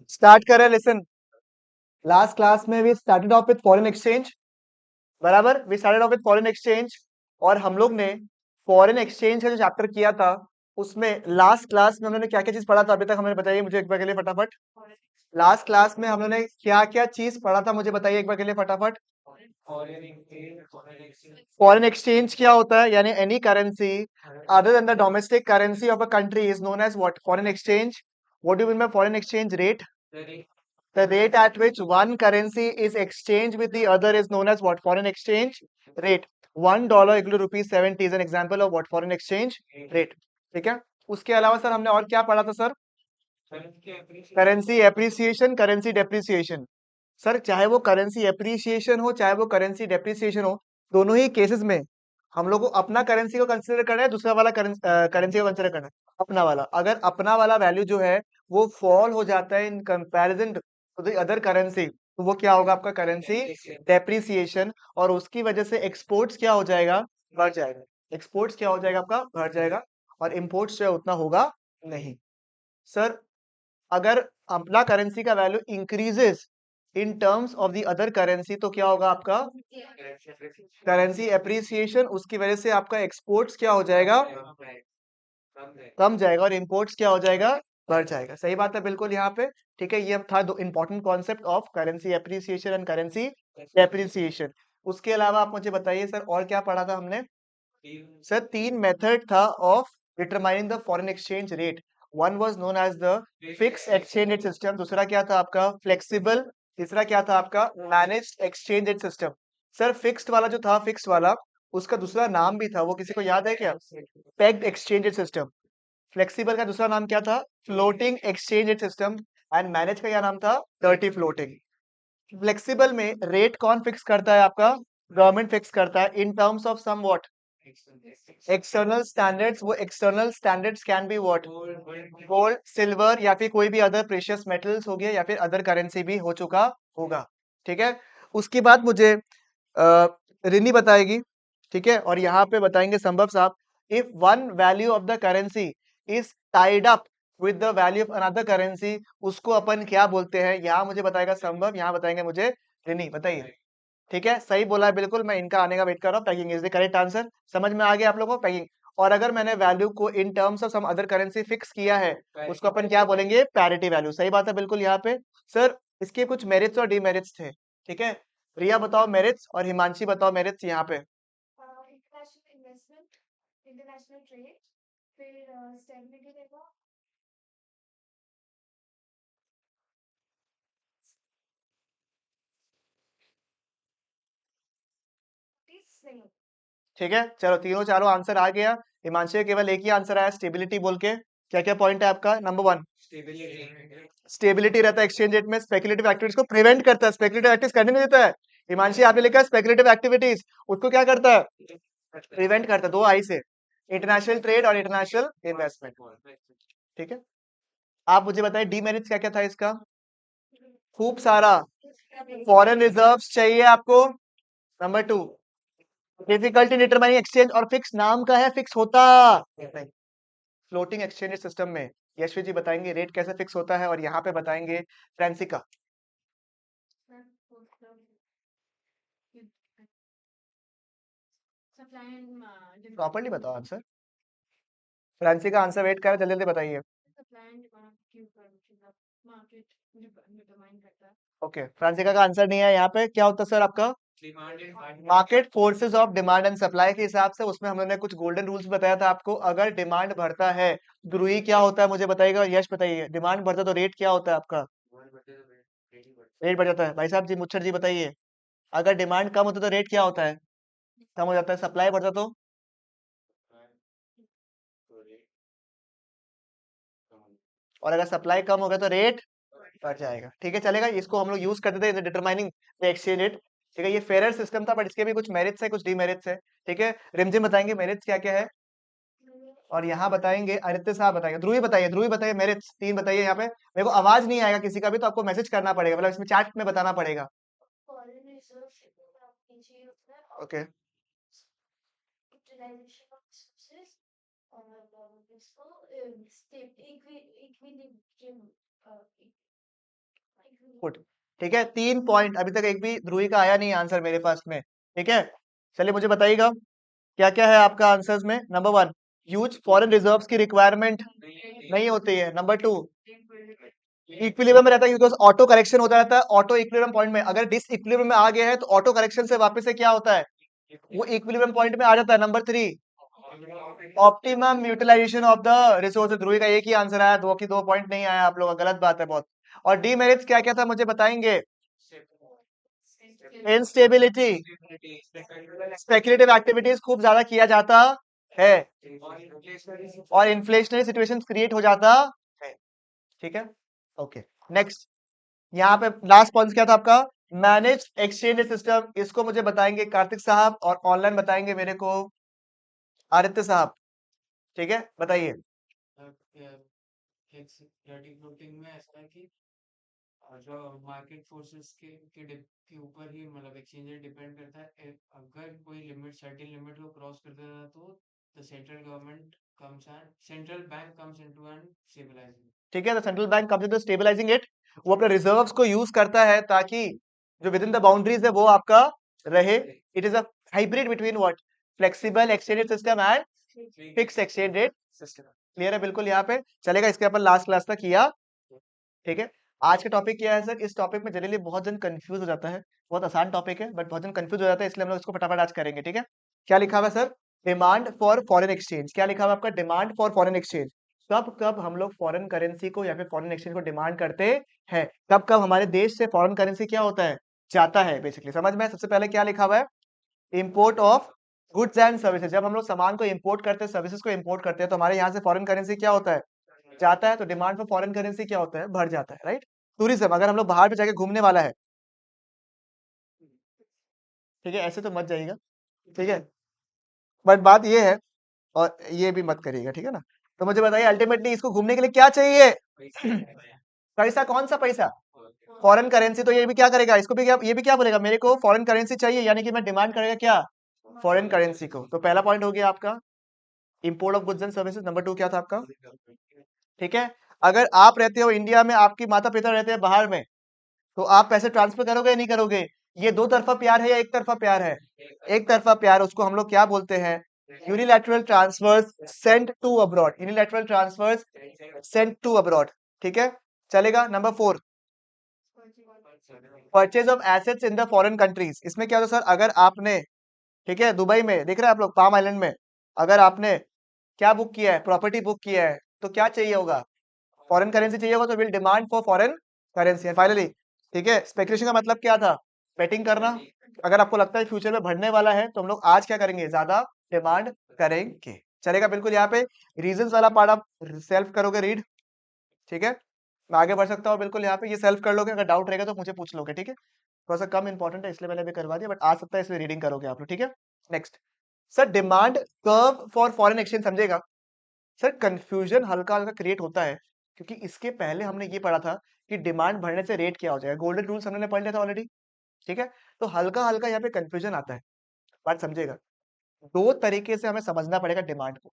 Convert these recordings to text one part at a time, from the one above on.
Start करें, listen. Last class में we started off with foreign exchange, बराबर। We started off with foreign exchange, और हम लोग ने फॉरेन एक्सचेंज का जो चैप्टर किया था, उसमें लास्ट क्लास में हमने क्या क्या चीज पढ़ा था अभी तक, हमें बताइए मुझे एक बार के लिए फटाफट। लास्ट क्लास में हम लोगों ने क्या क्या चीज पढ़ा था, मुझे बताइए एक बार के लिए फटाफट। फॉरेन एक्सचेंज क्या होता है, यानी any currency other than the domestic currency of a country is known as what, foreign exchange. What do you mean by foreign exchange? Rate. The rate at which one currency is exchanged with the other is known as what? Foreign exchange rate. $1 equal to rupees 70 is an example of what? Foreign exchange rate. ठीक है। उसके अलावा sir हमने और क्या पढ़ा था sir? Currency appreciation, currency depreciation. Sir चाहे वो करेंसी एप्रिसिएशन हो चाहे वो करेंसी डेप्रिसिएशन हो, दोनों ही केसेस में हम लोग को अपना करेंसी को कंसिडर करना है, दूसरा वाला करेंसी को कंसिडर करना है। अपना वाला, अगर अपना वाला वैल्यू जो है वो फॉल हो जाता है in comparison to the other currency, तो वो क्या होगा? आपका करेंसी डेप्रिसिएशन। और उसकी वजह से एक्सपोर्ट्स क्या हो जाएगा? बढ़ जाएगा। एक्सपोर्ट्स क्या हो जाएगा? आपका बढ़ जाएगा। और इम्पोर्ट्स जो है उतना होगा नहीं। सर अगर अपना करेंसी का value increases in terms of the other currency, तो क्या होगा? आपका करेंसी एप्रिसिएशन। उसकी वजह से आपका एक्सपोर्ट्स क्या हो जाएगा? कम जाएगा। और इंपोर्ट्स क्या हो जाएगा? बढ़ जाएगा। सही बात है बिल्कुल यहाँ पे। ठीक है, ये था दो important concept of currency appreciation and currency depreciation. उसके अलावा आप मुझे बताइए सर और क्या पढ़ा था हमने? सर तीन मेथड था of determining the foreign exchange rate. One was known as the fix exchange rate system, दूसरा क्या था आपका? फ्लेक्सिबल, तीसरा क्या था आपका? Managed exchange rate system. Sir fixed वाला जो था, फिक्स्ड वाला, उसका दूसरा नाम भी था, वो किसी को याद है क्या? Pegged exchange rate system. Flexible का दूसरा नाम क्या था? Floating exchange rate system. And manage का क्या नाम था? Dirty floating. फ्लेक्सिबल में रेट कौन फिक्स करता है? आपका गवर्नमेंट फिक्स करता है in terms of some what? External standards. वो external standards can be what? Gold, silver, या फिर कोई भी अदर प्रेशियस मेटल्स हो गया, या फिर अदर करेंसी भी हो चुका होगा। ठीक है। उसके बाद मुझे रिनी बताएगी। ठीक है, और यहाँ पे बताएंगे संभव साहब, if one value of the currency is tied up with the value of another currency, उसको अपन क्या बोलते हैं? यहाँ मुझे बताएगा संभव, यहाँ बताएंगे मुझे रिनी। बताइए। ठीक है, सही बोला है बिल्कुल। मैं इनका आने का वेट कर रहा हूँ। Packing is the correct answer. समझ में आ गया आप लोगों को? पैकिंग। और अगर मैंने वैल्यू को in terms of some other currency fix किया है, उसको अपन क्या बोलेंगे? Parity value. सही बात है बिल्कुल यहाँ पे। सर इसके कुछ मेरिट्स और डीमेरिट्स थे। ठीक है, रिया बताओ मेरिट्स और हिमांशी बताओ मेरिट्स यहाँ पे। इंटरनेशनल इन्वेस्टमेंट, इंटरनेशनल ट्रेड, फिर स्टेबिलिटी देगा। नहीं। ठीक है, चलो तीनों चारों आंसर आ गया। हिमांशी का केवल एक ही आंसर आया, स्टेबिलिटी बोल के। क्या क्या पॉइंट है आपका? नंबर वन, स्टेबिलिटी रहता है एक्सचेंज रेट में, स्पेकुलेटिव एक्टिविटीज को प्रिवेंट करता है, स्पेकुलेटिव एक्टिविटीज करने नहीं देता है। हिमांशी आपने लिखा स्पेकुलेटिव एक्टिविटीज, उसको क्या करता है? प्रिवेंट करता है। दो आई से, इंटरनेशनल ट्रेड और इंटरनेशनल इन्वेस्टमेंट। ठीक है, आप मुझे बताइए डीमेरिट्स क्या क्या था इसका? खूब सारा फॉरेन रिजर्व्स चाहिए आपको। Number two, difficulty determining exchange, और फिक्स नाम का है, फिक्स होता नहीं। फ्लोटिंग एक्सचेंज सिस्टम में यशवी जी बताएंगे रेट कैसे फिक्स होता है, और यहाँ पे बताएंगे फ्रांसिका। सप्लाई एंड प्रॉपर्ली बताओ आंसर। फ्रांसिका आंसर वेट कर रहा है, जल्दी जल्दी बताइए। सप्लाई एंड डिमांड की ऊपर मार्केट डिटरमाइन करता है। ओके, फ्रांसिका का आंसर नहीं है यहाँ पे। क्या होता है सर आपका? Market forces of demand and supply के हिसाब से। उसमें हम लोगों ने कुछ गोल्डन रूल्स बताया था आपको। अगर डिमांड बढ़ता है, ध्रुवी क्या होता है मुझे बताइएगा। यश बताइए, डिमांड बढ़ता है तो रेट क्या होता है आपका? रेट बढ़ जाता है। भाई साहब जी, मुच्छर जी बताइए, अगर डिमांड कम होता है तो रेट क्या होता है? कम हो जाता है। सप्लाई बढ़ता तो? और अगर सप्लाई कम हो गया तो रेट बढ़ जाएगा। ठीक है, चलेगा। इसको हम लोग यूज करते थे डिटरमाइनिंग द एक्सचेंज रेट। ठीक है, ये फेयर सिस्टम था, बट इसके भी कुछ मेरिट्स है कुछ डीमेरिट्स है। ठीक है, रिमझिम बताएंगे मेरिट्स क्या क्या है, और यहाँ बताएंगे आदित्य साहब बताएंगे। ध्रुवी बताइए मेरिट्स तीन बताइए यहाँ पे। मेरे को आवाज नहीं आएगा किसी का भी, तो आपको मैसेज करना पड़ेगा, मतलब इसमें चैट में बताना पड़ेगा। फॉरेन रिजर्व नीचे होता है, ओके। यूटिलाइजेशन ऑफ रिसोर्सेज, और इसको इक्विलिब्रियम पुट। ठीक है, 3 पॉइंट, अभी तक एक भी ध्रुवी का आया नहीं आंसर मेरे पास में। ठीक है, चलिए मुझे बताइएगा क्या क्या है आपका आंसर्स में। नंबर 1, ह्यूज फॉरेन रिजर्व्स की रिक्वायरमेंट नहीं होती है। नंबर 2, इक्विलिब्रियम में रहता है बिकॉज ऑटो करेक्शन होता रहता है ऑटो इक्विलिब्रियम पॉइंट में। अगर डिस इक्विलिब्रियम में आ गया है तो ऑटो करेक्शन से वापस से क्या होता है, वो इक्विलिब्रियम पॉइंट में आ जाता है। Number 3, optimum utilization of the resource. ध्रुवी का एक ही आंसर आया, 2 की 2 पॉइंट नहीं आया आप लोग का, गलत बात है बहुत। और डीमेरिट्स क्या क्या था मुझे बताएंगे। इंस्टेबिलिटी, स्पेक्युलेटिव एक्टिविटीज खूब ज्यादा किया जाता है, और इन्फ्लेशनरी सिचुएशन क्रिएट हो जाता है। ठीक है, ओके। नेक्स्ट, यहाँ पे लास्ट पॉइंट क्या था आपका, मैनेज एक्सचेंज सिस्टम। इसको मुझे बताएंगे कार्तिक साहब, और ऑनलाइन बताएंगे मेरे को आदित्य साहब। ठीक है, बताइए। सिक्योरिटी फ्लोटिंग में ऐसा है कि जो मार्केट फोर्सेस के ऊपर ही मतलब एक्सचेंज रेट डिपेंड करता है। अगर कोई लिमिट सर्टेन लिमिट को क्रॉस कर देता है तो the central bank comes into and stabilising. ठीक है, तो central bank comes into stabilising it. वो अपने रिजर्व्स को यूज करता है ताकि जो विद इन द बाउंड्रीज है वो आपका रहे। It is a hybrid between what, flexible exchange system and fix exchange rate system. Clear है बिल्कुल, यहाँ पे चलेगा। इसके अपन लास्ट क्लास तक किया। ठीक है, आज का टॉपिक क्या है सर, इस टॉपिक में जनरली बहुत जन कंफ्यूज हो जाता है। बहुत आसान टॉपिक है बट बहुत जन कंफ्यूज हो जाता है, इसलिए हम लोग इसको फटाफट आज करेंगे। ठीक है, क्या लिखा हुआ है sir, demand for foreign exchange. क्या लिखा हुआ है आपका, डिमांड फॉर फॉरेन एक्सचेंज। कब कब हम लोग फॉरेन करेंसी को या फिर फॉरेन एक्सचेंज को डिमांड करते हैं, कब कब हमारे देश से फॉरेन करेंसी क्या होता है, जाता है। बेसिकली समझ में। सबसे पहले क्या लिखा हुआ है, import of goods and services. जब हम लोग सामान को इंपोर्ट करते हैं, सर्विसेज को इंपोर्ट करते हैं, तो हमारे यहाँ से फॉरेन करेंसी क्या होता है, जाता है। तो डिमांड फॉर फॉरेन करेंसी क्या होता है, बढ़ जाता है, राइट। टूरिज्म, अगर हम लोग बाहर पे जाके घूमने वाला है, ठीक है, ऐसे तो मत जाइएगा। ठीक है, बट बात ये है, और ये भी मत करिएगा, ठीक है ना। तो मुझे बताइए अल्टीमेटली इसको घूमने के लिए क्या चाहिए, पैसा। कौन सा पैसा, फॉरेन करेंसी। तो ये भी क्या करेगा, इसको भी क्या, ये भी क्या बोलेगा, मेरे को फॉरेन करेंसी चाहिए, यानी कि मैं डिमांड करेगा क्या, फॉरेन करेंसी को। तो पहला पॉइंट हो गया आपका import of goods and services. Number 2 क्या था आपका, ठीक है, अगर आप रहते हो इंडिया में, आपके माता पिता रहते हैं बाहर में, तो आप पैसे ट्रांसफर करोगे या नहीं करोगे। ये दो तरफा प्यार है या एक तरफा प्यार है, एक तरफा प्यार। उसको हम लोग क्या बोलते हैं, unilateral transfers sent to abroad, unilateral transfers sent to abroad. ठीक है, चलेगा। Number 4, purchase of assets in the foreign countries. इसमें क्या होता है सर, अगर आपने, ठीक है, दुबई में देख रहे हैं आप लोग, पाम आइलैंड में, अगर आपने क्या बुक किया है, प्रॉपर्टी बुक किया है, तो क्या चाहिए होगा, फॉरेन करेंसी चाहिए होगा। तो will demand for foreign currency. Finally, ठीक है, स्पेकुलेशन का मतलब क्या था, बेटिंग करना। अगर आपको लगता है फ्यूचर में बढ़ने वाला है, तो हम लोग आज क्या करेंगे, ज्यादा डिमांड करेंगे। चलेगा बिल्कुल। यहाँ पे रीजंस वाला पार्ट आप सेल्फ करोगे रीड। ठीक है, मैं आगे बढ़ सकता हूँ बिल्कुल। यहाँ पे ये सेल्फ कर लोगे, अगर डाउट रहेगा तो मुझे पूछ लोगे। ठीक है, थोड़ा सा कम इंपॉर्टेंट है इसलिए मैंने अभी करवा दिया, बट आ सकता है इसलिए रीडिंग करोगे आप लोग। ठीक है, next sir, demand curve for foreign exchange समझेगा। सर कंफ्यूजन हल्का हल्का क्रिएट होता है, क्योंकि इसके पहले हमने ये पढ़ा था कि डिमांड बढ़ने से रेट क्या हो जाएगा, गोल्डन रूल्स हमने पढ़ लिया था ऑलरेडी। ठीक है, तो हल्का हल्का यहाँ पे कंफ्यूजन आता है। बात समझेगा, दो तरीके से हमें समझना पड़ेगा डिमांड को।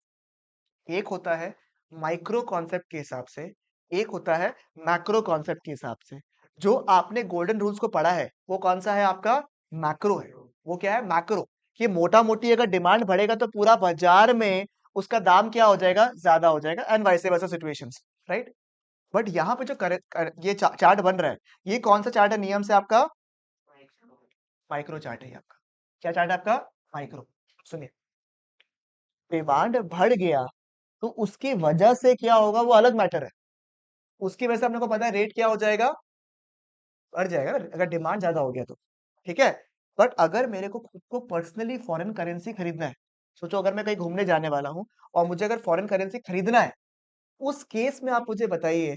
एक होता है माइक्रो कॉन्सेप्ट के हिसाब से, एक होता है मैक्रो कॉन्सेप्ट के हिसाब से। जो आपने गोल्डन रूल्स को पढ़ा है वो कौन सा है आपका, मैक्रो है। वो क्या है, मैक्रो। कि मोटा मोटी अगर डिमांड बढ़ेगा तो पूरा बाजार में उसका दाम क्या हो जाएगा, ज्यादा हो जाएगा, and vice versa situations, right. But यहाँ पे जो ये चार्ट बन रहा है, ये कौन सा चार्ट है नियम से आपका, माइक्रो चार्ट है ये आपका। क्या चार्ट है आपका, माइक्रो। सुनिए, डिमांड बढ़ गया तो उसकी वजह से क्या होगा वो अलग मैटर है। उसकी वजह से अपने को पता है रेट क्या हो जाएगा, बढ़ जाएगा ना, अगर डिमांड ज्यादा हो गया तो। ठीक है, बट अगर मेरे को खुद को पर्सनली फॉरेन करेंसी खरीदना है, सोचो अगर मैं कहीं घूमने जाने वाला हूँ और मुझे अगर फॉरेन करेंसी खरीदना है, उस केस में आप मुझे बताइए,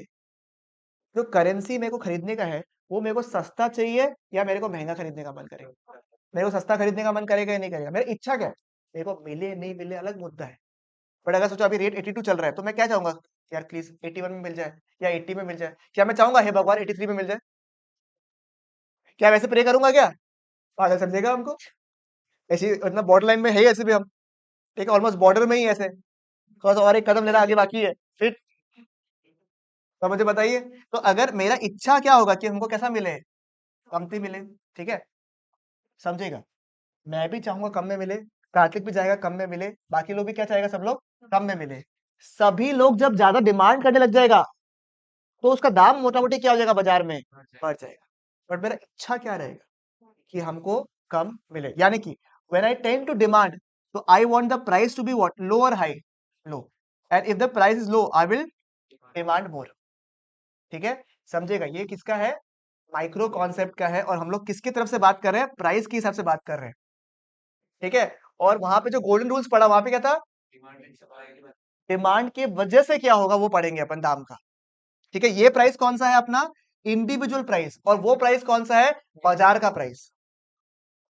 जो करेंसी मेरे को खरीदने का है वो मेरे को सस्ता चाहिए या मेरे को महंगा खरीदने का मन करेगा। मेरे को सस्ता खरीदने का मन करेगा या नहीं करेगा, मेरी इच्छा क्या है, मेरे को मिले नहीं मिले अलग मुद्दा है। बट अगर सोचो अभी रेट 82 चल रहा है, तो मैं क्या चाहूंगा, यार प्लीज 81 में मिल जाए या 80 में मिल जाए। क्या मैं चाहूंगा हे भगवान 83 में मिल जाए, क्या वैसे प्रे करूंगा क्या, पागल समझेगा हमको। ऐसी इतना बॉर्डर लाइन में है ऐसे भी हम, ठीक है, ऑलमोस्ट बॉर्डर में ही ऐसे, थोड़ा सा और एक कदम लेना आगे बाकी है फिर। तो मुझे बताइए, तो अगर मेरा इच्छा क्या होगा कि हमको कैसा मिले, कमती मिले, ठीक है, समझेगा। मैं भी चाहूंगा कम में मिले, कार्तिक भी चाहेगा कम में मिले, बाकी लोग भी क्या चाहेगा, सब लोग कम में मिले। सभी लोग जब ज्यादा डिमांड करने लग जाएगा तो उसका दाम मोटा मोटी क्या हो जाएगा बाजार में, बढ़ जाएगा। बट मेरा इच्छा क्या रहेगा कि हमको कम मिले, यानी कि when I tend to demand, तो I want the price to be what, low और high, low, and if the price is low I will demand more. ठीक है, समझेगा, ये किसका है, माइक्रो कॉन्सेप्ट का है, और हम लोग किसकी तरफ से बात कर रहे हैं, प्राइस के हिसाब से बात कर रहे हैं। ठीक है, और वहां पे जो गोल्डन रूल्स पढ़ा, वहां पे क्या था, डिमांड की वजह से क्या होगा वो पढ़ेंगे अपन, दाम का। ठीक है, ये प्राइस कौन सा है अपना, इंडिविजुअल प्राइस, और वो प्राइस कौन सा है, बाजार का प्राइस।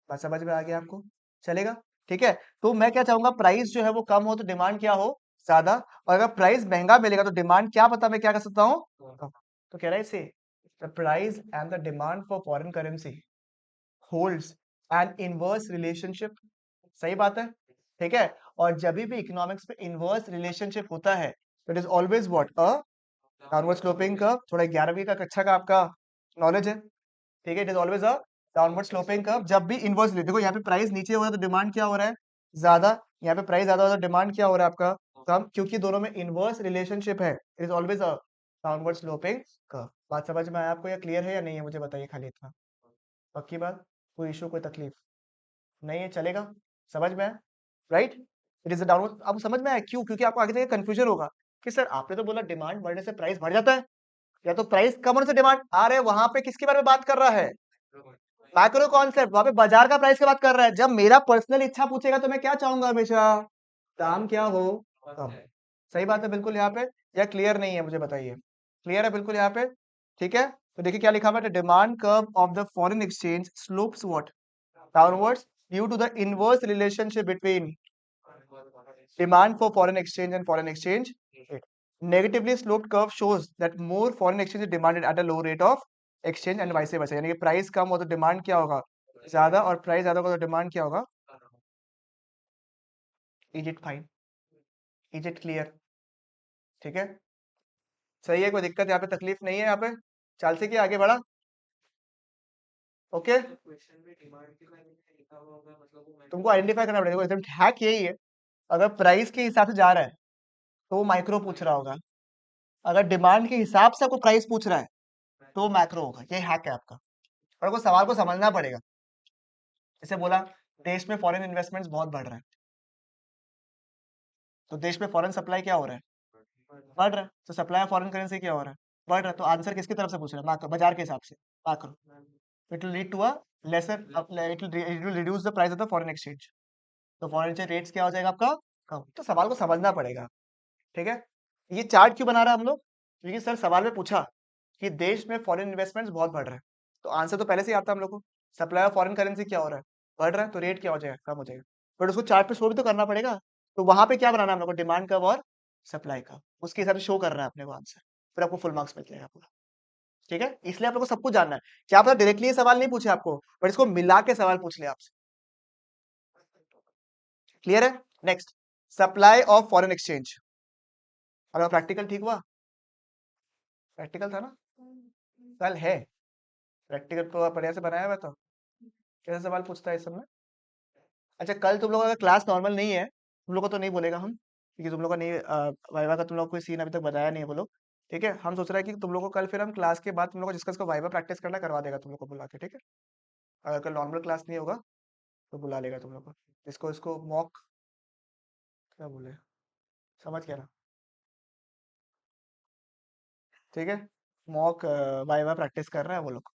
बात समझ में आ गया आपको, चलेगा। ठीक है, तो मैं क्या चाहूंगा, प्राइस जो है वो कम हो तो डिमांड क्या हो, ज्यादा, और अगर प्राइस महंगा मिलेगा तो डिमांड क्या, पता मैं क्या कर सकता हूँ, कम। तो कह रहा है इसे, the price and the demand for foreign currency holds N inverse relationship. सही बात है, ठीक है, और जब भी इकोनॉमिक्स में इनवर्स रिलेशनशिप होता है तो it is always what, a downward sloping curve. थोड़ा 11वीं का कक्षा का आपका नॉलेज है, ठीक है, it is always a downward sloping curve. जब भी इनवर्स, देखो यहाँ पे प्राइस नीचे हो रहा है तो डिमांड क्या हो रहा है, ज्यादा, यहाँ पे प्राइस ज्यादा हो रहा है तो डिमांड क्या हो रहा है आपका, कम, क्योंकि दोनों में इनवर्स रिलेशनशिप है, it is always a downward sloping curve. बात समझ में आया आपको, या क्लियर है या नहीं है, मुझे बताइए खाली इतना, पक्की बात, कोई इशू कोई तकलीफ नहीं है, चलेगा, समझ में आया, right. It is a downward, अब समझ में आया क्यों, क्योंकि आपको आगे जाके कंफ्यूजन होगा कि सर आपने तो बोला डिमांड बढ़ने से प्राइस बढ़ जाता है, या तो प्राइस कम होने से डिमांड, आ रहे वहां पे किसके बारे में बात कर रहा है, मैक्रो कॉन्सेप्ट, वहां पे बाजार का प्राइस की बात कर रहा है। जब मेरा पर्सनल इच्छा पूछेगा तो मैं क्या चाहूंगा हमेशा, दाम क्या हो, कम। सही बात है बिल्कुल यहाँ पे, या क्लियर नहीं है, मुझे बताइए, क्लियर है बिल्कुल यहाँ पे, ठीक है। तो देखिए क्या लिखा हुआ है, demand curve of the foreign exchange slopes what, downwards, due to the inverse relationship between demand for foreign exchange and foreign exchange rate. Negatively sloped curve shows that more foreign exchange is demanded at a low rate of exchange and vice versa. यानी कि price कम हो तो demand क्या होगा, ज्यादा, और price ज्यादा होगा तो डिमांड क्या होगा। Is it fine, is it clear, ठीक है, सही है, कोई दिक्कत यहाँ पे, तकलीफ नहीं है यहाँ पे, चाल से क्या आगे बढ़ा, ओके। तुमको आइडेंटिफाई करना पड़ेगा, एकदम हैक यही है, अगर प्राइस के हिसाब से जा रहा है तो वो माइक्रो पूछ रहा होगा, अगर डिमांड के हिसाब से आपको प्राइस पूछ रहा है तो वो मैक्रो होगा, ये हैक है आपका। और को सवाल को समझना पड़ेगा, जैसे बोला देश में फॉरेन इन्वेस्टमेंट्स बहुत बढ़ रहे हैं, तो देश में फॉरेन सप्लाई क्या हो रहा है, बढ़ रहा है, तो सप्लाई ऑफ फॉरेन करेंसी क्या हो रहा है, बढ़ रहा है, तो आंसर किसकी तरफ से पूछ रहा है, मैक्रो, बाजार के हिसाब से, macro. It will lead to a lesser, it will reduce the price of the foreign exchange, तो फॉरेन एक्सचेंज रेट्स क्या हो जाएगा आपका, कम। तो सवाल को समझना पड़ेगा, ठीक है। ये चार्ट क्यों बना रहा है हम लोग, क्योंकि सर सवाल में पूछा कि देश में फॉरेन इन्वेस्टमेंट्स बहुत बढ़ रहे हैं, तो आंसर तो पहले से ही आता है हम लोग को, सप्लाई ऑफ फॉरेन करेंसी क्या हो रहा है, बढ़ रहा है, तो रेट क्या हो जाएगा, कम हो जाएगा। बट उसको चार्ट पे शो भी तो करना पड़ेगा, तो वहां पे क्या बनाना है हम लोग को, डिमांड कर्व और सप्लाई का, उसके हिसाब से शो करना है अपने को आंसर, फिर आपको फुल मार्क्स मिल जाएगा पूरा। ठीक है, इसलिए आप लोग को सब कुछ जानना है, क्या पता डायरेक्टली ये सवाल नहीं पूछे आपको, बट इसको मिला के सवाल पूछ ले आपसे। क्लियर है, next, supply of foreign exchange. अगर प्रैक्टिकल ठीक हुआ, प्रैक्टिकल था ना, कल है प्रैक्टिकल, तो बढ़िया से बनाया हुआ था, कैसे सवाल पूछता है इस सब में। अच्छा, कल तुम लोगों का क्लास नॉर्मल नहीं है, तुम लोग को तो नहीं बोलेगा हम, क्योंकि तुम लोग का नहीं, वाइवा का तुम लोग कोई सीन अभी तक बताया नहीं है वो लोग। ठीक है, हम सोच रहे हैं कि तुम लोग को कल फिर हम क्लास के बाद तुम लोग को जिसका वाइवा प्रैक्टिस करना करवा देगा तुम लोग को बुला के, ठीक है। अगर कल नॉर्मल क्लास नहीं होगा तो बुला लेगा तुम लोग को, इसको मॉक, क्या बोले, समझ गया ना, ठीक है, मॉक वाइवा प्रैक्टिस कर रहा है वो लोग,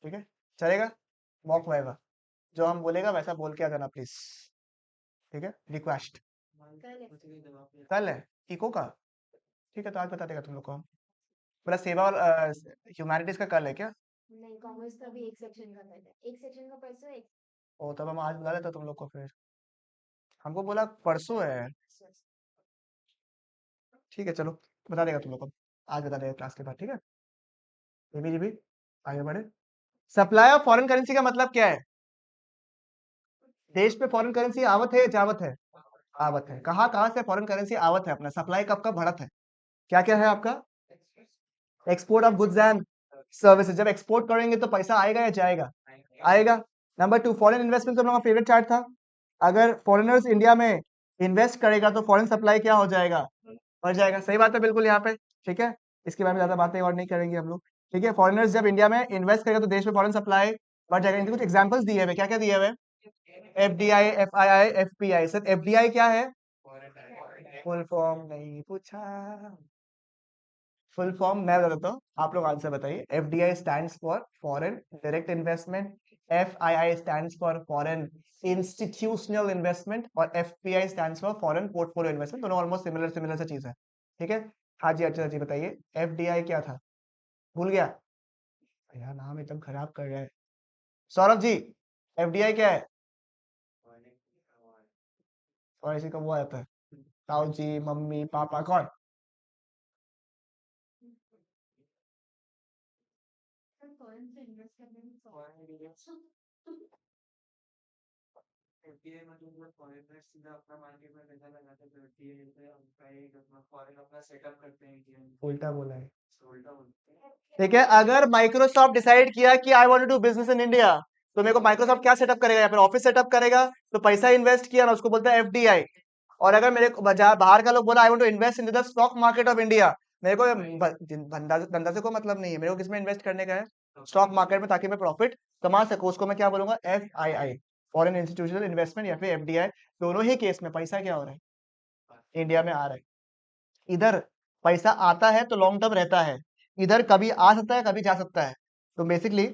ठीक है, चलेगा, मॉक वाइवा, जो हम बोलेगा वैसा बोल के आ जाना प्लीज, ठीक है, रिक्वेस्ट। कल है इको का, ठीक है, तो आज बता देगा तुम लोग को हम, बोला सेवा और ह्यूमैनिटीज का कल है क्या, नहीं, कॉमर्स का भी एक सेक्शन का है, एक सेक्शन का परसों, एक ओ तब हम आज बुला लेते तुम लोग को, फिर हमको बोला परसों है, ठीक है चलो, बता देगा तुम लोग को, आज बता देगा क्लास के बाद, ठीक है। ये भी जी भी, आगे बढ़े। सप्लाई ऑफ फॉरेन करेंसी का मतलब क्या है, देश में फॉरेन करेंसी आवत है या जावत है, आवत है, कहाँ कहाँ से फॉरेन करेंसी आवत है, अपना सप्लाई कब कब बढ़त है, क्या क्या है आपका, export of goods and services. जब एक्सपोर्ट करेंगे तो पैसा आएगा या जाएगा? आएगा। नंबर 2, फॉरेन इन्वेस्टमेंट तो हम लोगों का फेवरेट चार्ट था। अगर फॉरेनर्स इंडिया में इन्वेस्ट करेगा तो फॉरेन सप्लाई क्या हो जाएगा? बढ़ जाएगा। सही बात है बिल्कुल यहाँ पे। ठीक है, इसके बारे में ज्यादा बातें और नहीं करेंगे हम लोग। ठीक है, फॉरेनर्स जब इंडिया में इन्वेस्ट करेगा तो देश में फॉरेन सप्लाई बढ़ जाएगा। इनके कुछ एग्जांपल्स दिए हुए, क्या क्या दिए हुए? FDI, FII, FPI. Sir FDI क्या है? फुल फॉर्म नहीं पूछा, फुल फॉर्म मैं बता देता हूँ, आप लोग आंसर बताइए। FDI stands for foreign direct investment, FII stands for foreign institutional investment, और FPI stands for foreign portfolio investment. दोनों ऑलमोस्ट सिमिलर सिमिलर सा चीज है। ठीक है, हाँ जी, अच्छा जी बताइए, एफडीआई क्या था? भूल गया यार, नाम एकदम खराब कर रहा है। सौरभ जी, एफडीआई क्या है? और इसी का वो आता है, ताऊ जी, मम्मी, पापा, कौन? सर फॉरेन से इन्वेस्ट करने में एफडीआई मतलब फॉरेनर सीधा अपना मार्केट में पैसा लगाते हैं, तो एफडीआई होता है उनका एक अपना फॉरेन अपना सेटअप करते हैं इंडिया में। उल्टा बोला है। उल्टा बोलते हैं। ठीक है, अगर माइक्रोसॉफ्ट डिसाइड किया कि I want to do business in India, तो मेरे को माइक्रोसॉफ्ट क्या सेटअप करेगा? या फिर ऑफिस सेटअप करेगा, तो पैसा इन्वेस्ट किया ना, उसको बोलता है एफडीआई। और अगर मेरे को बाहर का लोग बोला I want to invest in the stock market of India, मेरे को धंधा धंधा से कोई मतलब नहीं है, मेरे को किसमें इन्वेस्ट करने का है? स्टॉक मार्केट में, ताकि मैं प्रॉफिट कमा सकूं। उसको मैं क्या बोलूंगा? F I I, foreign institutional investment, या फिर एफडीआई। दोनों ही केस में पैसा क्या हो रहा है? इंडिया में आ रहा है। इधर पैसा आता है तो लॉन्ग टर्म रहता है, इधर कभी आ सकता है कभी जा सकता है। तो बेसिकली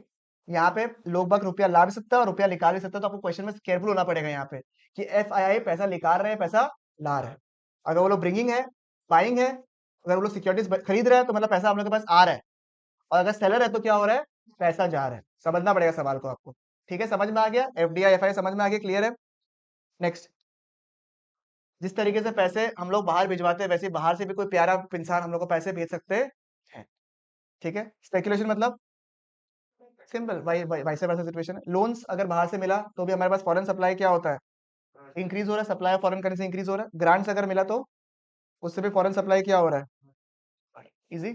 यहाँ पे लोग बाग रुपया ला भी सकता है और रुपया निकाल भी सकता है। तो आपको क्वेश्चन में केयरफुल होना पड़ेगा यहाँ पे कि एफ आई आई पैसा निकाल रहे हैं, पैसा ला रहे हैं। अगर वो लोग ब्रिंगिंग है, बाइंग है, अगर वो लोग सिक्योरिटीज खरीद रहे हैं तो मतलब पैसा हम लोग के पास आ रहा है। और अगर सेलर है तो क्या हो रहा है? पैसा जा रहा है। समझना पड़ेगा सवाल को आपको। ठीक है, समझ में आ गया? एफडीआई एफ आई समझ में आ गया? क्लियर है? नेक्स्ट, जिस तरीके से पैसे हम लोग बाहर भिजवाते हैं, वैसे ही बाहर से भी कोई प्यारा इंसान हम लोग को पैसे भेज सकते हैं। ठीक है, स्पेकुलेशन मतलब सिंपल वाइस वर्सा सिचुएशन है। लोन्स अगर बाहर से मिला तो भी हमारे पास फॉरेन सप्लाई क्या होता है? इंक्रीज हो रहा है, supply of foreign currency increase हो रहा है। ग्रांट्स अगर मिला तो उससे भी फॉरेन सप्लाई क्या हो रहा है? इजी।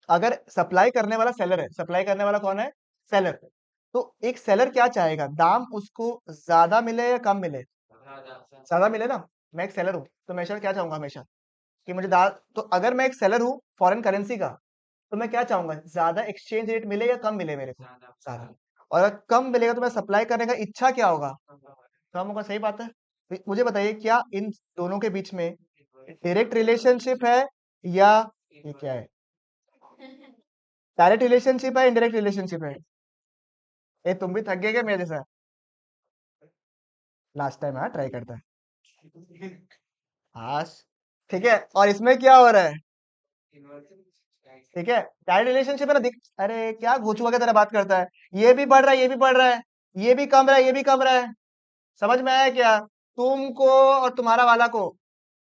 अगर सप्लाई करने वाला सेलर है, सप्लाई करने वाला कौन है? सेलर। तो एक सेलर क्या चाहेगा? दाम उसको ज्यादा मिले या कम मिले? ज्यादा मिले ना। मैं एक सेलर हूं तो मैं क्या चाहूंगा हमेशा? कि मुझे तो अगर मैं एक सेलर हूँ फॉरेन करेंसी का, तो मैं क्या चाहूंगा? ज्यादा एक्सचेंज रेट मिले या कम मिले मेरे को? ज्यादा। और अगर कम मिलेगा तो मैं सप्लाई करने का इच्छा क्या होगा? कम होगा। सही बात है। तो मुझे बताइए, क्या इन दोनों के बीच में डायरेक्ट रिलेशनशिप है या ये क्या है? डायरेक्ट रिलेशनशिप है, इनडायरेक्ट रिलेशनशिप है? ये तुम भी थक गए क्या मेरे जैसा? लास्ट टाइम हाँ ट्राई करता है। हाँ, ठीक है। और इसमें क्या हो रहा है? ठीक है, डायरेक्ट रिलेशनशिप है ना। दिख, अरे क्या घोचुआ की तरह बात करता है। ये भी बढ़ रहा है, ये भी बढ़ रहा है, ये भी कम रहा है, ये भी कम रहा है। समझ में आया क्या? तुमको और तुम्हारा वाला को,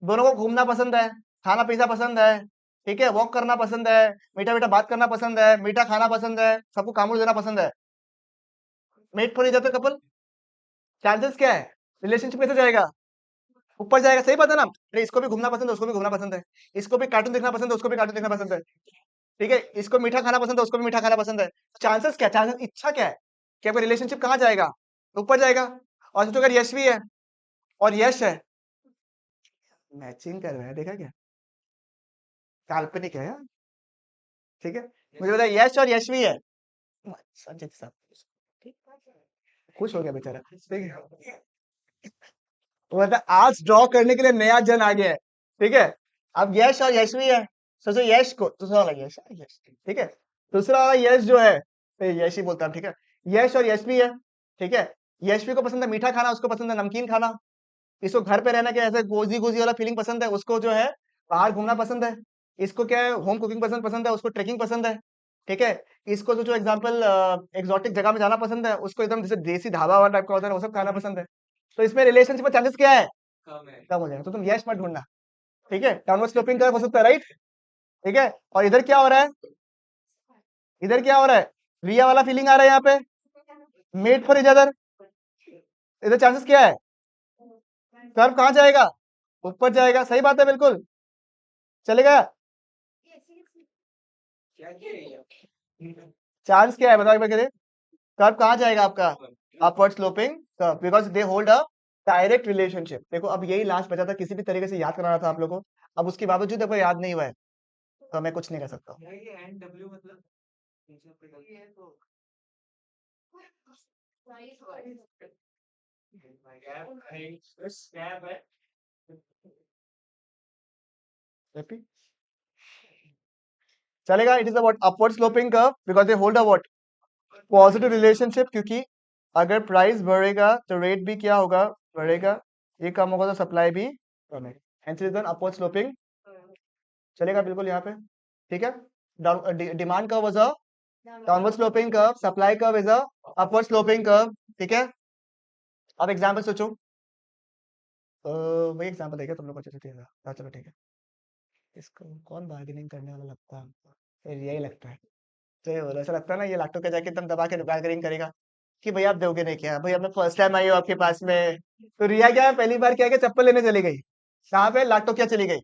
दोनों को घूमना पसंद है, खाना पीना पसंद है, ठीक है, वॉक करना पसंद है, मीठा मीठा बात करना पसंद है, मीठा खाना पसंद है, सबको कामड़ देना पसंद है। Mate for each other couple, chances क्या है? रिलेशनशिप कैसे जाएगा? ऊपर जाएगा। सही बात है ना? अरे इसको भी घूमना पसंद है, उसको भी घूमना पसंद है, इसको भी कार्टून देखना पसंद है, उसको भी कार्टून देखना पसंद है, ठीक है, इसको मीठा खाना पसंद है, उसको भी मीठा खाना पसंद है। चांसेस क्या? चांसेस, इच्छा क्या है कि आपका रिलेशनशिप कहाँ जाएगा? ऊपर जाएगा। और सोचो अगर यश भी है और यश है, मैचिंग कर रहे हैं, देखा क्या? काल्पनिक है यार। ठीक है, मुझे बताया यश और यश भी है। संजय साहब खुश हो गया बेचारा। ठीक है, वो मतलब आज ड्रॉ करने के लिए नया जन आ गया है। ठीक है, अब यश और यशवी है। सोचो यश को, दूसरा वाला यश, यश, ठीक है, दूसरा वाला यश जो है, यश ही बोलता हूं, ठीक है, यश और यशवी है। ठीक है, यशवी को पसंद है मीठा खाना, उसको पसंद है नमकीन खाना। इसको घर पे रहना, क्या ऐसे गोजी गोजी वाला फीलिंग पसंद है, उसको जो है बाहर घूमना पसंद है। इसको क्या है, होम कुकिंग पसंद है, उसको ट्रेकिंग पसंद है। ठीक है, इसको जो एग्जाम्पल एक्सोटिक जगह में जाना पसंद है, उसको एकदम जैसे देसी ढाबा वाला टाइप का होता है वो सब खाना पसंद है। तो इसमें रिलेशनशिप में चांसेस क्या है? कम हो जाएगा। तो तुम यश मत ढूंढना। ठीक है, डाउनवर्ड स्लोपिंग कर्व हो सकता है, राइट? ठीक है, और इधर क्या हो रहा है? इधर क्या हो रहा है? रिया वाला फीलिंग आ रहा है यहाँ पे, मेट फॉर इच अदर। इधर चांसेस क्या है? कर्व कहाँ जाएगा? ऊपर जाएगा। सही बात है, बिल्कुल चलेगा। चांस क्या है बताओ एक बार करें। कर्व कहाँ जाएगा आपका? Upward sloping curve, because they hold a direct relationship. देखो अब यही लास्ट बचा था, किसी भी तरीके से याद कराना था आप लोगों को, अब उसके बावजूद अगर याद नहीं हुआ है तो मैं कुछ नहीं कर सकता। Repeat. चलेगा? It is a what? Upward sloping curve because they hold a what? Positive relationship, क्योंकि अगर प्राइस बढ़ेगा तो रेट भी क्या होगा? बढ़ेगा। ये कम होगा तो सप्लाई भी कम है। Hence is an upward sloping. चलेगा बिल्कुल यहाँ पे, ठीक है। Demand curve was a downward sloping curve, supply curve is a upward sloping curve, ठीक है। अब एग्जांपल सोचो। वही एग्जांपल देगा तुम लोग को अच्छे से देगा। हाँ चलो ठीक है। इसको कौन बार्गेनिंग करने वाला लगता है हमको? फिर यही लगता है। तो ये बोलो, ऐसा लगता है ना ये लैपटॉप के जाके एकदम दबा के बार्गेनिंग करेगा कि भैया आप दोगे नहीं क्या? भैया मैं फर्स्ट टाइम आई हूँ आपके पास में। तो रिया क्या है, पहली बार क्या है कि चप्पल लेने चली गई। कहाँ पे? लाटो क्या चली गई,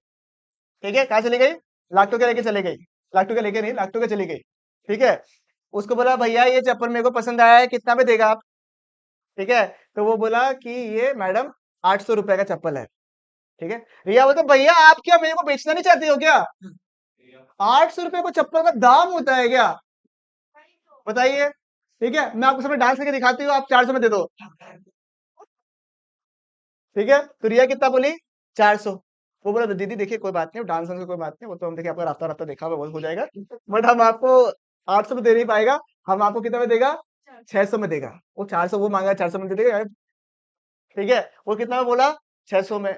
ठीक है। कहाँ चली गई? लाटो क्या लेके चली गई। लाटो क्या लेके नहीं, लाटो क्या चली गई, ठीक है। उसको बोला भैया ये चप्पल मेरे को पसंद आया है, कितना में देगा आप, ठीक है। तो वो बोला कि ये मैडम 800 रुपए का चप्पल है, ठीक है। रिया बोलता भैया आप क्या मेरे को बेचना नहीं चाहते हो क्या? 800 रुपए को चप्पल का दाम होता है क्या? बताइए, ठीक है। मैं आपको समय डांस करके दिखाती हूँ, आप 400 में दे दो, ठीक है। तो रिया कितना बोली? 400। वो बोला दीदी देखिए कोई बात नहीं, डांस की कोई बात नहीं, वो तो हम देखिए आपका रास्ता रास्ता देखा हुआ, वो हो जाएगा, बट हम आपको 800 में दे नहीं पाएगा। हम आपको कितना में देगा? 600 में देगा। वो 400 वो मांगा, 400 में दे देगा, ठीक है। वो कितना में बोला? 600 में,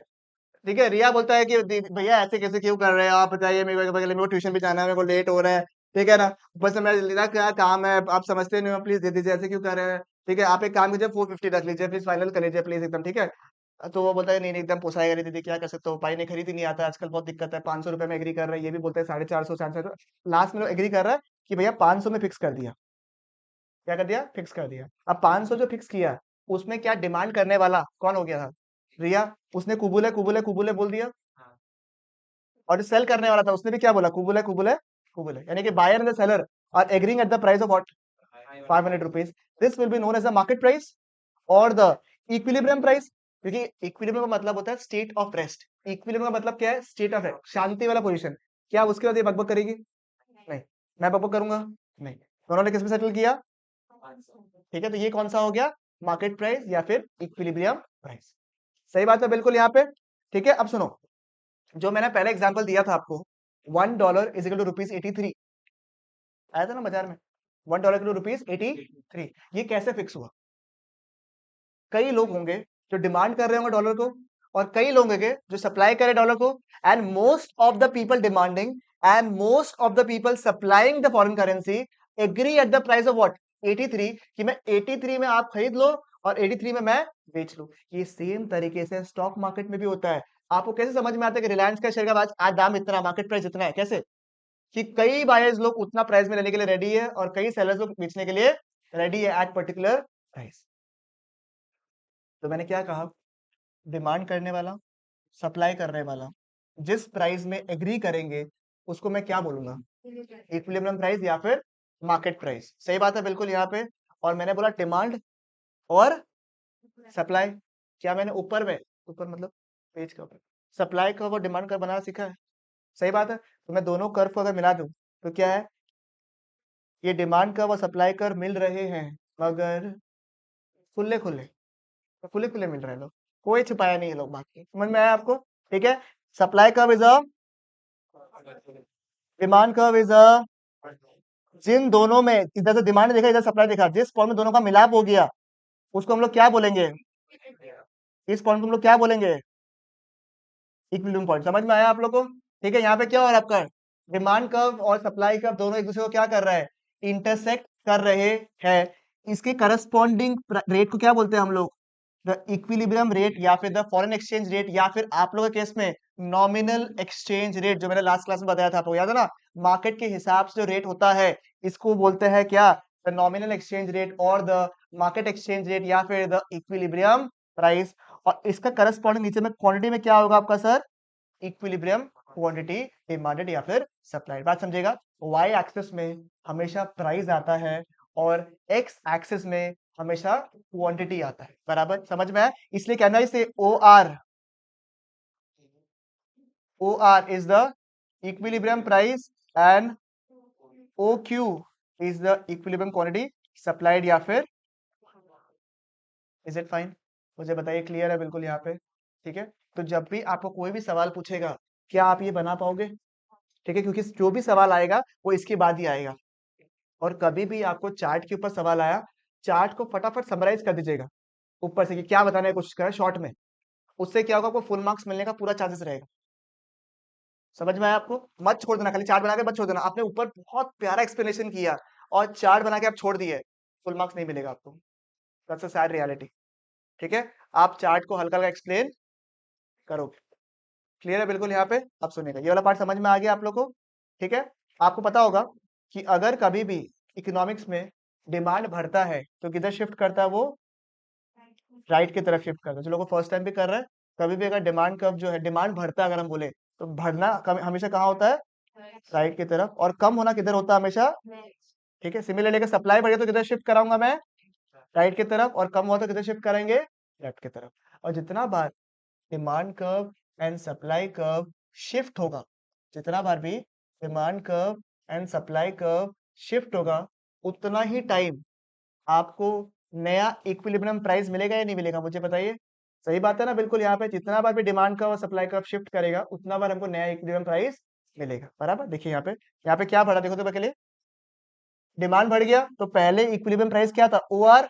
ठीक है। रिया बोलता है कि भैया ऐसे कैसे क्यों कर रहे हैं आप, बताइए मेरे को ट्यूशन भी जाना है, मेरे को लेट हो रहा है, ठीक है ना। ऊपर से मेरा क्या काम है, आप समझते नहीं हो, प्लीज दे दीजिए, ऐसे क्यों कर रहे हैं, ठीक है। आप एक काम कीजिए 450 रख लीजिए, प्लीज फाइनल कर लीजिए प्लीज एकदम, ठीक है। तो वो बोलता है नहीं नहीं एकदम पोसाएगा नहीं दीदी, क्या कर सकते हो, भाई ने खरीद ही नहीं आता आजकल, बहुत दिक्कत है। 500 रुपए में एग्री कर रहा है, ये भी बोलते हैं 450 450। लास्ट में लोग एग्री कर रहा है कि भैया 500 में फिक्स कर दिया। क्या कर दिया? फिक्स कर दिया। अब 500 जो फिक्स किया, उसमें क्या डिमांड करने वाला कौन हो गया था? रिया। उसने कुबुले कुबुले कुबुले बोल दिया, और जो सेल करने वाला था उसने भी क्या बोला? कुबुले कुबुले कुबुले, यानी कि buyer and the seller are agreeing at the price of what? 500 rupees. This will be known as the market price और द इक्विलिब्रियम प्राइस, क्योंकि इक्विलिब्रियम का मतलब होता है स्टेट ऑफ रेस्ट। इक्विलिब्रियम का मतलब क्या है? स्टेट ऑफ रेस्ट, शांति वाला पोजीशन। क्या उसके बाद ये बकबक करेगी? नहीं। मैं बकबक करूंगा? नहीं। दोनों ने किस पे सेटल किया? ठीक है। तो ये कौन सा हो गया? मार्केट प्राइस या फिर इक्विलिब्रियम प्राइस। सही बात है बिल्कुल यहाँ पे, ठीक है। अब सुनो, जो मैंने पहले एग्जांपल दिया था आपको, $1 इज इक्वल टू ₹83 आया था ना बाजार में। $1 इक्वल टू ₹83। ये कैसे फिक्स हुआ? कई लोग होंगे जो डिमांड कर रहे होंगे डॉलर को, और कई लोग होंगे जो सप्लाई करे डॉलर को, and most of the people demanding and most of the people supplying the foreign currency agree at the price of what? 83, कि मैं 83 में आप खरीद लो और 83 में मैं बेच लूं। ये सेम तरीके से स्टॉक मार्केट में भी होता है। आपको कैसे समझ में आता है कि रिलायंस का शेयर का आज दाम इतना, मार्केट प्राइस इतना है? कैसे? कि कई बायर्स लोग उतना प्राइस में लेने के लिए रेडी है और कई सेलर्स लोग बेचने के लिए रेडी है एट पर्टिकुलर प्राइस। तो मैंने क्या कहा? डिमांड करने वाला, सप्लाई करने वाला, जिस प्राइस में एग्री करेंगे उसको मैं क्या बोलूंगा? इक्विलिब्रियम प्राइस या फिर मार्केट प्राइस। सही बात है बिल्कुल यहाँ पे। और मैंने बोला डिमांड और सप्लाई। क्या मैंने ऊपर मतलब पेज के ऊपर सप्लाई का और डिमांड का बनाना सीखा है? सही बात है। तो मैं दोनों कर्व को अगर मिला दूं तो क्या है? ये डिमांड कर्व और सप्लाई कर्व मिल रहे हैं, मगर खुले खुले, तो खुले खुले मिल रहे हैं लोग, कोई छुपाया नहीं है लोग, बात की समझ में आया आपको? ठीक है। Supply curve is a, demand curve is a, जिन दोनों में इधर से डिमांड देखा इधर सप्लाई देखा, जिस पॉइंट में दोनों का मिलाप हो गया उसको हम लोग क्या बोलेंगे? इस पॉइंट को हम लोग क्या बोलेंगे? Equilibrium point. समझ में आया आप लोग को? ठीक है। यहाँ पे क्या हो रहा है आपका? डिमांड कर्व और सप्लाई कर्व दोनों एक दूसरे को क्या कर रहा है? इंटरसेक्ट कर रहे हैं। इसके करस्पॉन्डिंग रेट को क्या बोलते हैं हम लोग? द इक्विलिब्रियम रेट या फिर द फॉरेन एक्सचेंज रेट, या फिर आप लोगों के केस में नॉमिनल एक्सचेंज रेट, जो मैंने लास्ट क्लास में बताया था आपको, याद है ना? मार्केट के हिसाब से जो रेट होता है इसको बोलते हैं क्या? द नॉमिनल एक्सचेंज रेट और द मार्केट एक्सचेंज रेट या फिर द इक्विलिब्रियम प्राइस। और इसका करस्पॉन्डिंग नीचे में क्वांटिटी में क्या होगा आपका सर? इक्विलिब्रियम क्वांटिटी डिमांडेड या फिर सप्लाइड। बात समझेगा? वाई एक्सिस में हमेशा प्राइस आता है और एक्स एक्सिस में हमेशा क्वांटिटी आता है। बराबर समझ में आया? इसलिए कहना इसे O R is the equilibrium price and O Q is the equilibrium quantity supplied या फिर। Is it fine? मुझे बताइए, क्लियर है बिल्कुल यहाँ पे? ठीक है, तो जब भी आपको कोई भी सवाल पूछेगा, क्या आप ये बना पाओगे? ठीक है, क्योंकि जो भी सवाल आएगा वो इसके बाद ही आएगा। और कभी भी आपको चार्ट के ऊपर सवाल आया, चार्ट को फटाफट समराइज कर दीजिएगा ऊपर से कि क्या बताने की कोशिश कर रहा है शॉर्ट में। उससे क्या होगा, आपको फुल मार्क्स मिलने का पूरा चांसेस रहेगा। समझ में आया आपको? मत छोड़ देना, खाली चार्ट बना के मत छोड़ देना। आपने ऊपर बहुत प्यारा एक्सप्लेनेशन किया और चार्ट बना के आप छोड़ दिए, फुल मार्क्स नहीं मिलेगा आपको। That's a sad reality. ठीक है, आप चार्ट को हल्का हल्का एक्सप्लेन करोगे। क्लियर है बिल्कुल यहाँ पे? अब सुनिएगा, ये वाला पार्ट समझ में आ गया आप लोग को? ठीक है, आपको पता होगा कि अगर कभी भी इकोनॉमिक्स में डिमांड बढ़ता है तो किधर शिफ्ट करता है वो? राइट की तरफ शिफ्ट करता है। जो लोगों को फर्स्ट टाइम भी कर रहा है, कभी भी अगर डिमांड कर्व जो है, डिमांड बढ़ता है अगर हम बोले, तो बढ़ना हमेशा कहाँ होता है? राइट की तरफ। और कम होना किधर होता है? हमेशा। ठीक है, सिमिलरली अगर सप्लाई बढ़े तो किधर शिफ्ट कराऊंगा मैं? राइट की तरफ। और कम हुआ तो किधर शिफ्ट करेंगे? लेफ्ट की तरफ। और जितना बार demand curve and supply curve shift होगा, जितना बार भी demand curve and supply curve shift होगा, उतना ही टाइम आपको नया इक्विलिब्रियम प्राइस मिलेगा या नहीं मिलेगा? मुझे बताइए। सही बात है ना? बिल्कुल, यहाँ पे जितना बार भी डिमांड कर्व और सप्लाई कर्व शिफ्ट करेगा, उतना बार हमको नया इक्विलिब्रियम प्राइस मिलेगा। बराबर, देखिए यहाँ पे क्या बढ़ा, देखो तो के लिए डिमांड बढ़ गया तो पहले इक्विलिब्रियम प्राइस क्या था? O R.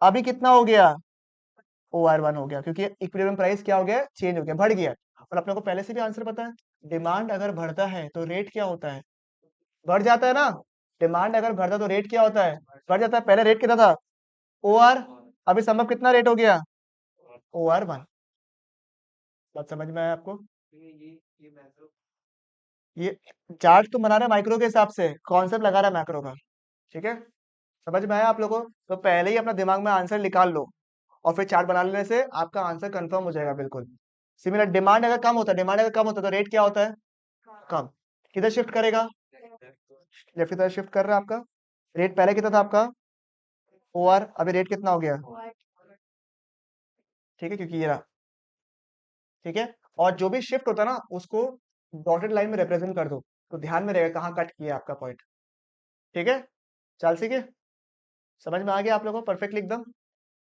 अभी कितना हो गया? ओ आर वन हो गया, क्योंकि इक्विलिब्रियम प्राइस क्या हो गया? चेंज हो गया, बढ़ गया। और अपने को पहले से भी आंसर पता है, डिमांड अगर बढ़ता है तो रेट क्या होता है? बढ़ जाता है ना? डिमांड अगर बढ़ता है तो रेट क्या होता है? बढ़ जाता है। पहले रेट कितना था? O R. अभी संभव कितना रेट हो गया? O R one. बात समझ में आया आपको? ये चार्ट तो बना रहा है माइक्रो के हिसाब से, कॉन्सेप्ट लगा रहा है मैक्रो का। ठीक है, समझ में आया आप लोगों को? तो पहले ही अपना दिमाग में आंसर निकाल लो और फिर चार्ट बना लेने से आपका आंसर कंफर्म हो जाएगा बिल्कुल। सिमिलर डिमांड अगर कम होता है, डिमांड अगर कम होता है तो रेट क्या होता है? कम। किधर शिफ्ट करेगा? लेफ्ट की तरफ शिफ्ट कर रहा है आपका। रेट पहले कितना था आपका? ओ आर। अभी रेट कितना हो गया? ठीक है, क्योंकि ये रहा। ठीक है, और जो भी शिफ्ट होता है ना, उसको डॉटेड लाइन में रिप्रेजेंट कर दो, तो ध्यान में रहेगा कहाँ कट किया आपका पॉइंट। ठीक है, चल ठीक है, समझ में आ गया आप लोगों को परफेक्टली एकदम?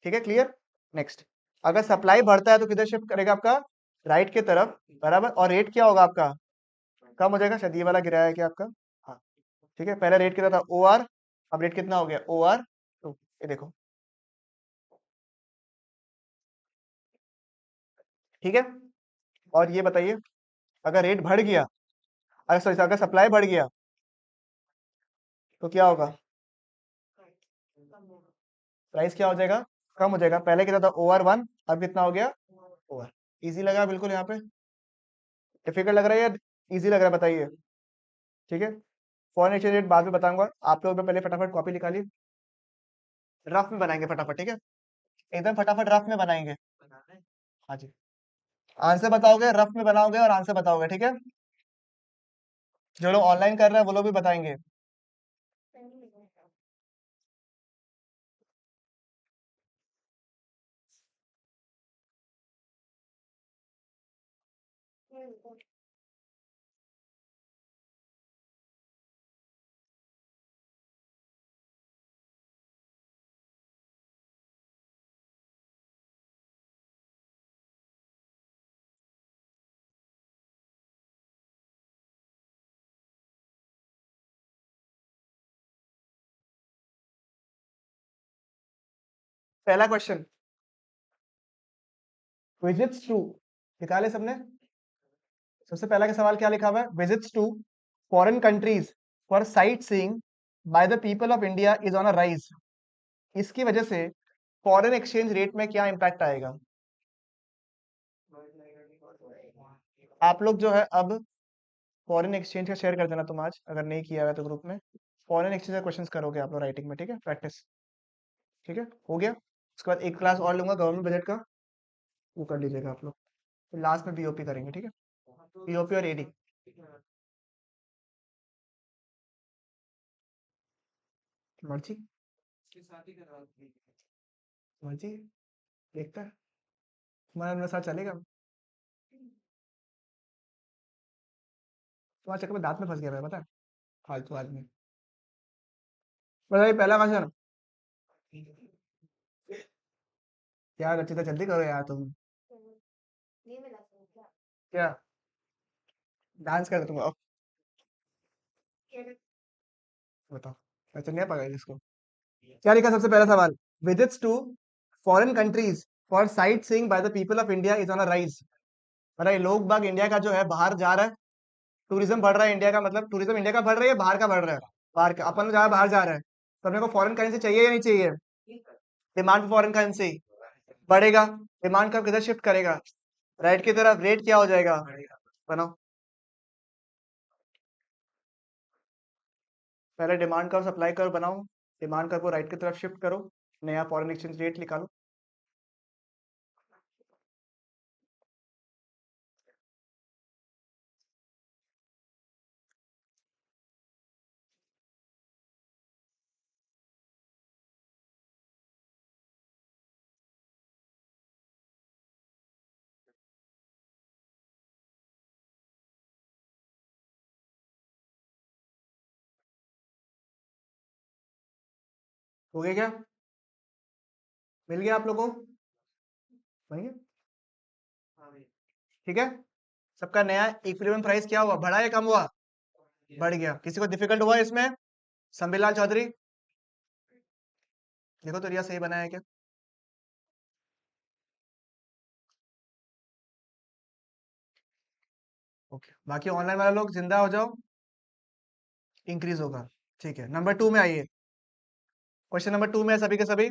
ठीक है, क्लियर? नेक्स्ट, अगर सप्लाई बढ़ता है तो किधर शिफ्ट करेगा आपका? राइट की तरफ। बराबर, और रेट क्या होगा आपका? कम हो जाएगा। शायद ये वाला गिराया है क्या आपका? हाँ। ठीक है, पहले रेट कितना था? O are. अब रेट कितना हो गया? O R two. ये देखो। ठीक है, और ये बताइए, अगर रेट बढ़ गया, अगर सॉरी, अगर सप्लाई बढ़ गया तो क्या होगा? प्राइस क्या हो जाएगा? कम हो जाएगा। पहले कितना था? O R one. अब कितना हो गया? O are. इजी लगा बिल्कुल यहाँ पे? डिफिकल्ट लग रहा है या इजी लग रहा है? बताइए। ठीक है, फॉरेन एक्सचेंज रेट बाद में बताऊंगा। आप लोग पहले फटाफट कॉपी निकालिए, रफ में बनाएंगे फटाफट। ठीक है, एकदम फटाफट रफ में बनाएंगे। हाँ जी, आंसर बताओगे, रफ में बनाओगे और आंसर बताओगे। ठीक है, जो लोग ऑनलाइन कर रहे हैं वो लोग भी बताएंगे। पहला क्वेश्चन, विजिट्स टू, निकाले सबने? सबसे पहला का सवाल क्या लिखा हुआ है? Visits to foreign countries for sightseeing by the people of India is on a rise. इसकी वजह से फॉरेन एक्सचेंज रेट में क्या इंपैक्ट आएगा? आप लोग जो है अब फॉरेन एक्सचेंज का शेयर कर देना तुम आज, अगर नहीं किया हुआ है तो ग्रुप में। फॉरेन एक्सचेंज का क्वेश्चंस करोगे आप लोग राइटिंग में। ठीक है, प्रैक्टिस। ठीक है, हो गया। उसके बाद एक क्लास और लूंगा गवर्नमेंट बजट का, वो कर लीजिएगा आप लोग। फिर लास्ट में बीओपी करेंगे। ठीक है, बीओपी और एडी। मर्जी उसके साथ ही करवा दी। मर्जी देखता है तुम्हारा मेरे साथ चलेगा तुम्हारे चक्कर में दांत में फंस गया मैं पता है फालतू आदमी बताइए पहला क्वेश्चन यार रचिता जल्दी करो यार तुम क्या डांस कर तुम अब बताओ अच्छा नहीं पता इसको क्या लिखा सबसे पहला सवाल visits to foreign countries for sightseeing by the people of India is on a rise मतलब लोग बाग इंडिया का जो है बाहर जा रहा है टूरिज्म बढ़ रहा है इंडिया का मतलब टूरिज्म इंडिया का बढ़ रहा है या बाहर का बढ़ रहा है बाहर का अपन जहाँ बाहर जा रहा है तो अपने को फॉरेन करेंसी चाहिए या नहीं चाहिए डिमांड फॉर फॉरेन करेंसी बढ़ेगा डिमांड कब किधर शिफ्ट करेगा राइट की तरफ रेट क्या हो जाएगा बनाओ पहले डिमांड कर्व सप्लाई कर्व बनाओ डिमांड कर्व को राइट की तरफ शिफ्ट करो नया फॉरेन एक्सचेंज रेट निकालो हो गया क्या मिल गया आप लोगों को बन गया ठीक है सबका नया इक्विलिब्रियम प्राइस क्या हुआ बढ़ा या कम हुआ बढ़ गया किसी को डिफिकल्ट हुआ इसमें संबिलाल चौधरी देखो तो रिया सही बनाया है क्या ओके बाकी ऑनलाइन वाले लोग जिंदा हो जाओ इंक्रीज होगा ठीक है नंबर 2 में आइए क्वेश्चन नंबर 2 में है सभी के सभी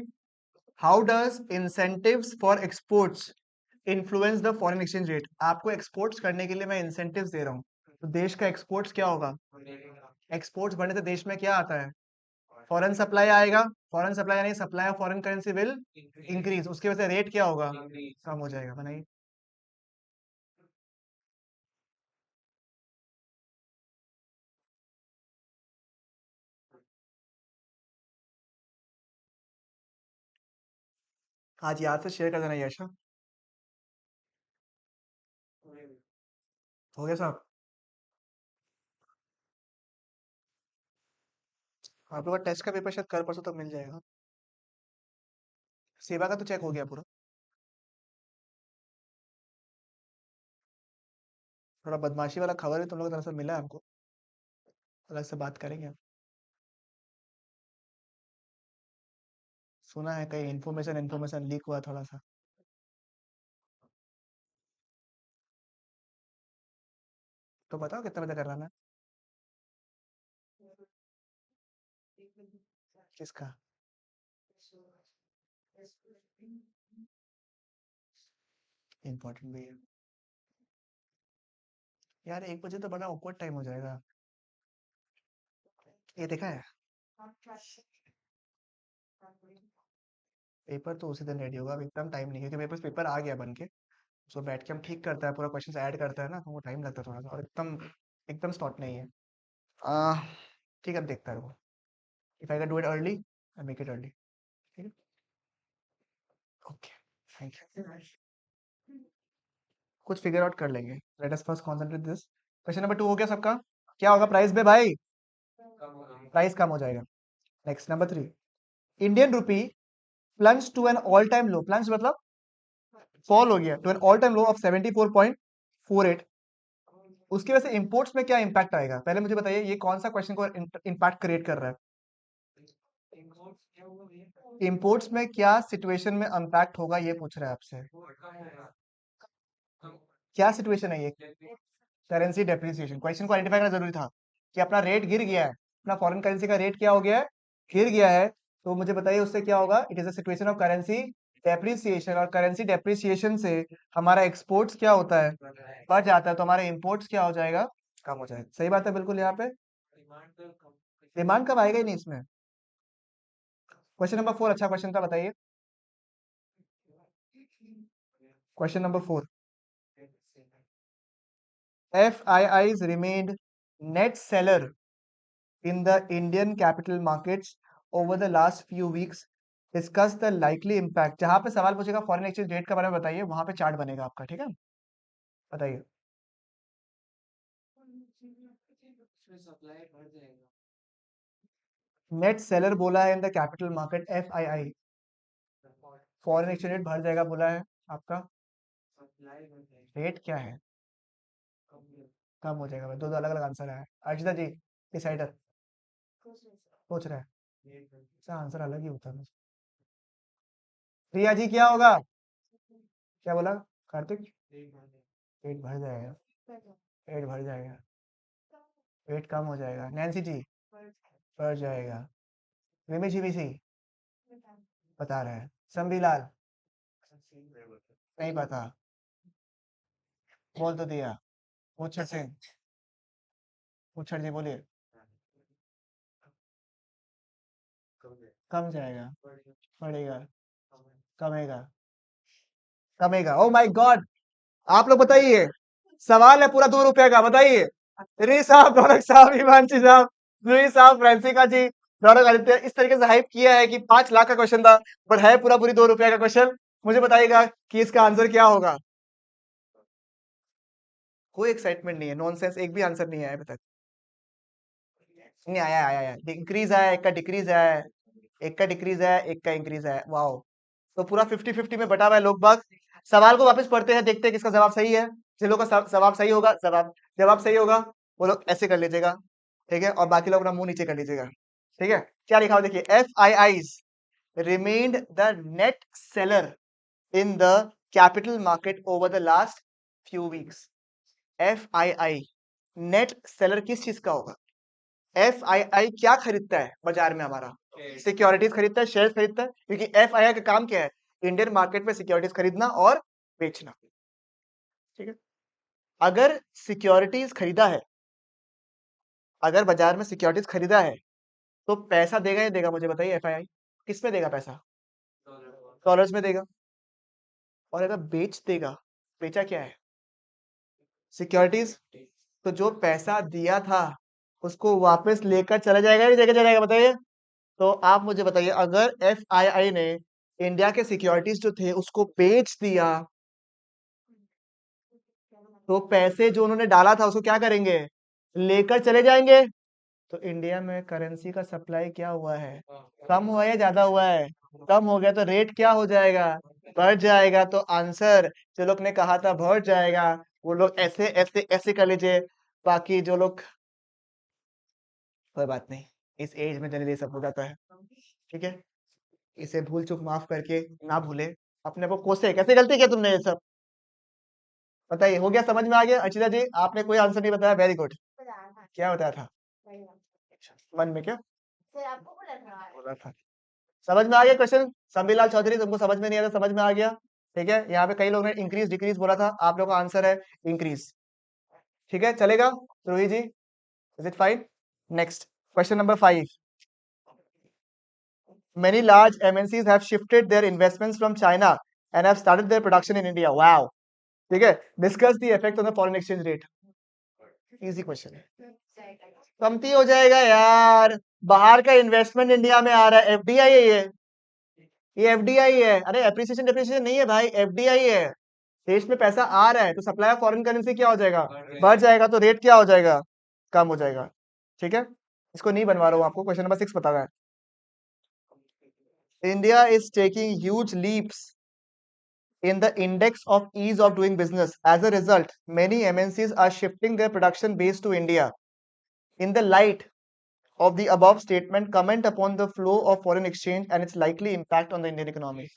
how does incentives for exports influence the foreign exchange rate आपको एक्सपोर्ट्स करने के लिए मैं इंसेंटिव्स दे रहा हूँ तो देश का एक्सपोर्ट्स क्या होगा एक्सपोर्ट्स बढ़ने से देश में क्या आता है फॉरेन सप्लाई आएगा फॉरेन सप्लाई यानी supply of foreign currency will increase उसकी वजह से रेट क्या होगा कम हो जाएगा बनाइए आज याद से शेयर कर देना यशा हो गया साहब आप लोग का टेस्ट का पेपर शायद कल परसों तक मिल जाएगा सेवा का तो चेक हो गया पूरा थोड़ा बदमाशी वाला खबर है तुम लोग की तरफ से मिला है हमको अलग से बात करेंगे सुना है कहीं इन्फॉर्मेशन इन्फॉर्मेशन लीक हुआ थोड़ा सा तो बताओ कितना बजे करवाना है किसका इम्पोर्टेंट भी है यार 1 बजे तो बड़ा ऑकवर्ड टाइम हो जाएगा ये देखा है पेपर तो उसी दिन रेडी होगा अब एकदम टाइम नहीं है क्योंकि मेरे पास पेपर आ गया बन के सो बैठ के हम ठीक करता है पूरा क्वेश्चन ऐड करता है ना तो वो टाइम लगता है थोड़ा सा और एकदम एकदम स्टॉट नहीं है आ, ठीक है अब देखता है वो if I can do it early I make it early ठीक है ओके थैंक यू कुछ फिगर आउट कर लेंगे let us first concentrate this question number 2 हो गया सबका क्या होगा प्राइस में भाई प्राइस कम हो जाएगा next number 3 Indian rupee plunge to an all time low plunge मतलब फॉल हो गया to an all time low of 74.48 उसकी वजह से इंपोर्ट्स में क्या इंपैक्ट आएगा पहले मुझे बताइए ये कौन सा क्वेश्चन को इंपैक्ट क्रिएट कर रहा है इंपोर्ट्स में क्या सिचुएशन में इंपैक्ट होगा ये पूछ रहा है आपसे क्या सिचुएशन है ये करेंसी डेप्रिसिएशन क्वेश्चन को आइडेंटिफाई करना जरूरी था कि अपना रेट गिर गया है अपना फॉरेन करेंसी का रेट क्या हो गया है गिर गया है तो मुझे बताइए उससे क्या होगा it is a situation of currency depreciation और करेंसी डेप्रिसिएशन से हमारा एक्सपोर्ट्स क्या होता है बढ़ जाता है तो हमारा इंपोर्ट्स क्या हो जाएगा कम हो जाएगा सही बात है बिल्कुल यहाँ पे डिमांड कब आएगा ही नहीं इसमें क्वेश्चन नंबर 4 अच्छा क्वेश्चन था बताइए question number 4 FIIs remained net seller in the Indian capital markets over the last few weeks. Discuss the likely impact. जहां पे सवाल पूछेगा फॉरेन एक्सचेंज रेट के बारे में बताइए, वहां पे चार्ट बनेगा आपका, ठीक है? बताइए। इसमें सप्लाई बढ़ जाएगा। नेट सेलर बोला है in the capital market FII, foreign exchange rate बढ़ जाएगा बोला है आपका। सप्लाई बढ़ जाएगी। रेट क्या है? कम कम हो जाएगा। दो दो अलग अलग आंसर है। अर्जिता जी डिसाइडर सोच रहा है, रेट बढ़ इसका आंसर अलग ही होता है। प्रिया जी क्या होगा? क्या बोला कार्तिक? रेट बढ़ जाएगा। पेट भर जाएगा, पेट भर जाएगा, पेट कम हो जाएगा। नैन्सी जी बढ़ जाएगा। रिमी जी सी बता रहे हैं। संबीलाल नहीं पता, बोल तो दिया। मुच्छर सिंह, मुच्छर जी बोलिए। कम जाएगा, बढ़ेगा, कमेगा, कमेगा। ओ माय गॉड, आप लोग बताइए, सवाल है पूरा 2 रुपए का, बताइए। री साहब, रौनक साहब, हिमांशी साहब, लुई साहब, फ्रांसिका जी, रौनक आदित्य, इस तरीके से हाइप किया है कि 5 लाख का क्वेश्चन था, बट है पूरा पूरी 2 रुपए का क्वेश्चन। मुझे बताइएगा कि इसका आंसर क्या होगा। कोई एक्साइटमेंट नहीं है, नॉनसेंस, एक भी आंसर नहीं आया अभी तक। नहीं आया, आया, आया। इंक्रीज आया, एक का डिक्रीज आया, एक का डिक्रीज आया, एक का इंक्रीज आया। वाओ, तो पूरा 50-50 में बटा हुआ है लोग बाग। सवाल को वापस पढ़ते हैं, देखते हैं किसका जवाब सही है। जिन लोगों का जवाब सही होगा, जवाब सही होगा, वो लोग ऐसे कर लीजिएगा, ठीक है? और बाकी लोग अपना मुंह नीचे कर लीजिएगा, ठीक है? क्या लिखा हुआ देखिए, FIIs remained the net seller in the capital market over the last few weeks. FII net seller किस चीज का होगा? FII क्या खरीदता है बाजार में हमारा? सिक्योरिटीज खरीदता है, शेयर खरीदता है, क्योंकि FII का काम क्या है? इंडियन मार्केट में सिक्योरिटीज खरीदना और बेचना, ठीक है? अगर सिक्योरिटीज खरीदा है, अगर बाजार में सिक्योरिटीज खरीदा है, तो पैसा देगा या देगा? मुझे बताइए। FII किस में देगा पैसा? डॉलर्स में देगा। और अगर बेच देगा, बेचा क्या है? सिक्योरिटीज। तो जो पैसा दिया था उसको वापस लेकर चला जाएगा या नहीं लेकर चला जाएगा? बताइए। तो आप मुझे बताइए, अगर FII ने इंडिया के सिक्योरिटीज जो थे उसको बेच दिया, तो पैसे जो उन्होंने डाला था उसको क्या करेंगे? लेकर चले जाएंगे। तो इंडिया में करेंसी का सप्लाई क्या हुआ है? कम हुआ या ज्यादा हुआ है? कम हो गया, तो रेट क्या हो जाएगा? बढ़ जाएगा। तो आंसर जो लोग ने कहा था बढ़ जाएगा, वो लोग ऐसे ऐसे ऐसे कर लीजिए। बाकी जो लोग, कोई बात नहीं, इस एज में जनरली सब हो जाता है, ठीक है? इसे भूल चूक माफ करके ना भूले, अपने को कोसे। कैसे गलती किया तुमने ये सब? बताइए, हो गया, समझ में आ गया? अर्चिता जी आपने कोई आंसर नहीं बताया, वेरी गुड। क्या बताया था मन में? क्या बोला था? समझ में आ गया क्वेश्चन? संबीलाल चौधरी, तुमको समझ में नहीं आया, समझ में आ गया, ठीक है? यहाँ पे कई लोगों ने इंक्रीज डिक्रीज बोला था, आप लोगों का आंसर है इंक्रीज, ठीक है? चलेगा Rohit ji? Is it fine? Next question number 5। Many large MNCs have shifted their investments from China and have started their production in India. Wow. ठीक है? Discuss the effect on the foreign exchange rate. Easy question है। कमती हो जाएगा यार, बाहर का investment India में आ रहा है, FDI है ये FDI है। अरे एप्रिसिएशन डेप्रिसिएशन नहीं है भाई, FDI है। देश में पैसा आ रहा है, तो सप्लाई ऑफ फॉरेन करेंसी क्या हो जाएगा? बढ़ जाएगा। तो रेट क्या हो जाएगा? कम हो जाएगा, ठीक है? इसको नहीं बनवा रहा हूँ आपको, क्वेश्चन नंबर 6 बता रहा है। India is taking huge leaps in the index of ease of doing business. As a result, many MNCs are shifting their production base to India. In the light of the above statement, comment upon the flow of foreign exchange and its likely impact on the Indian economy.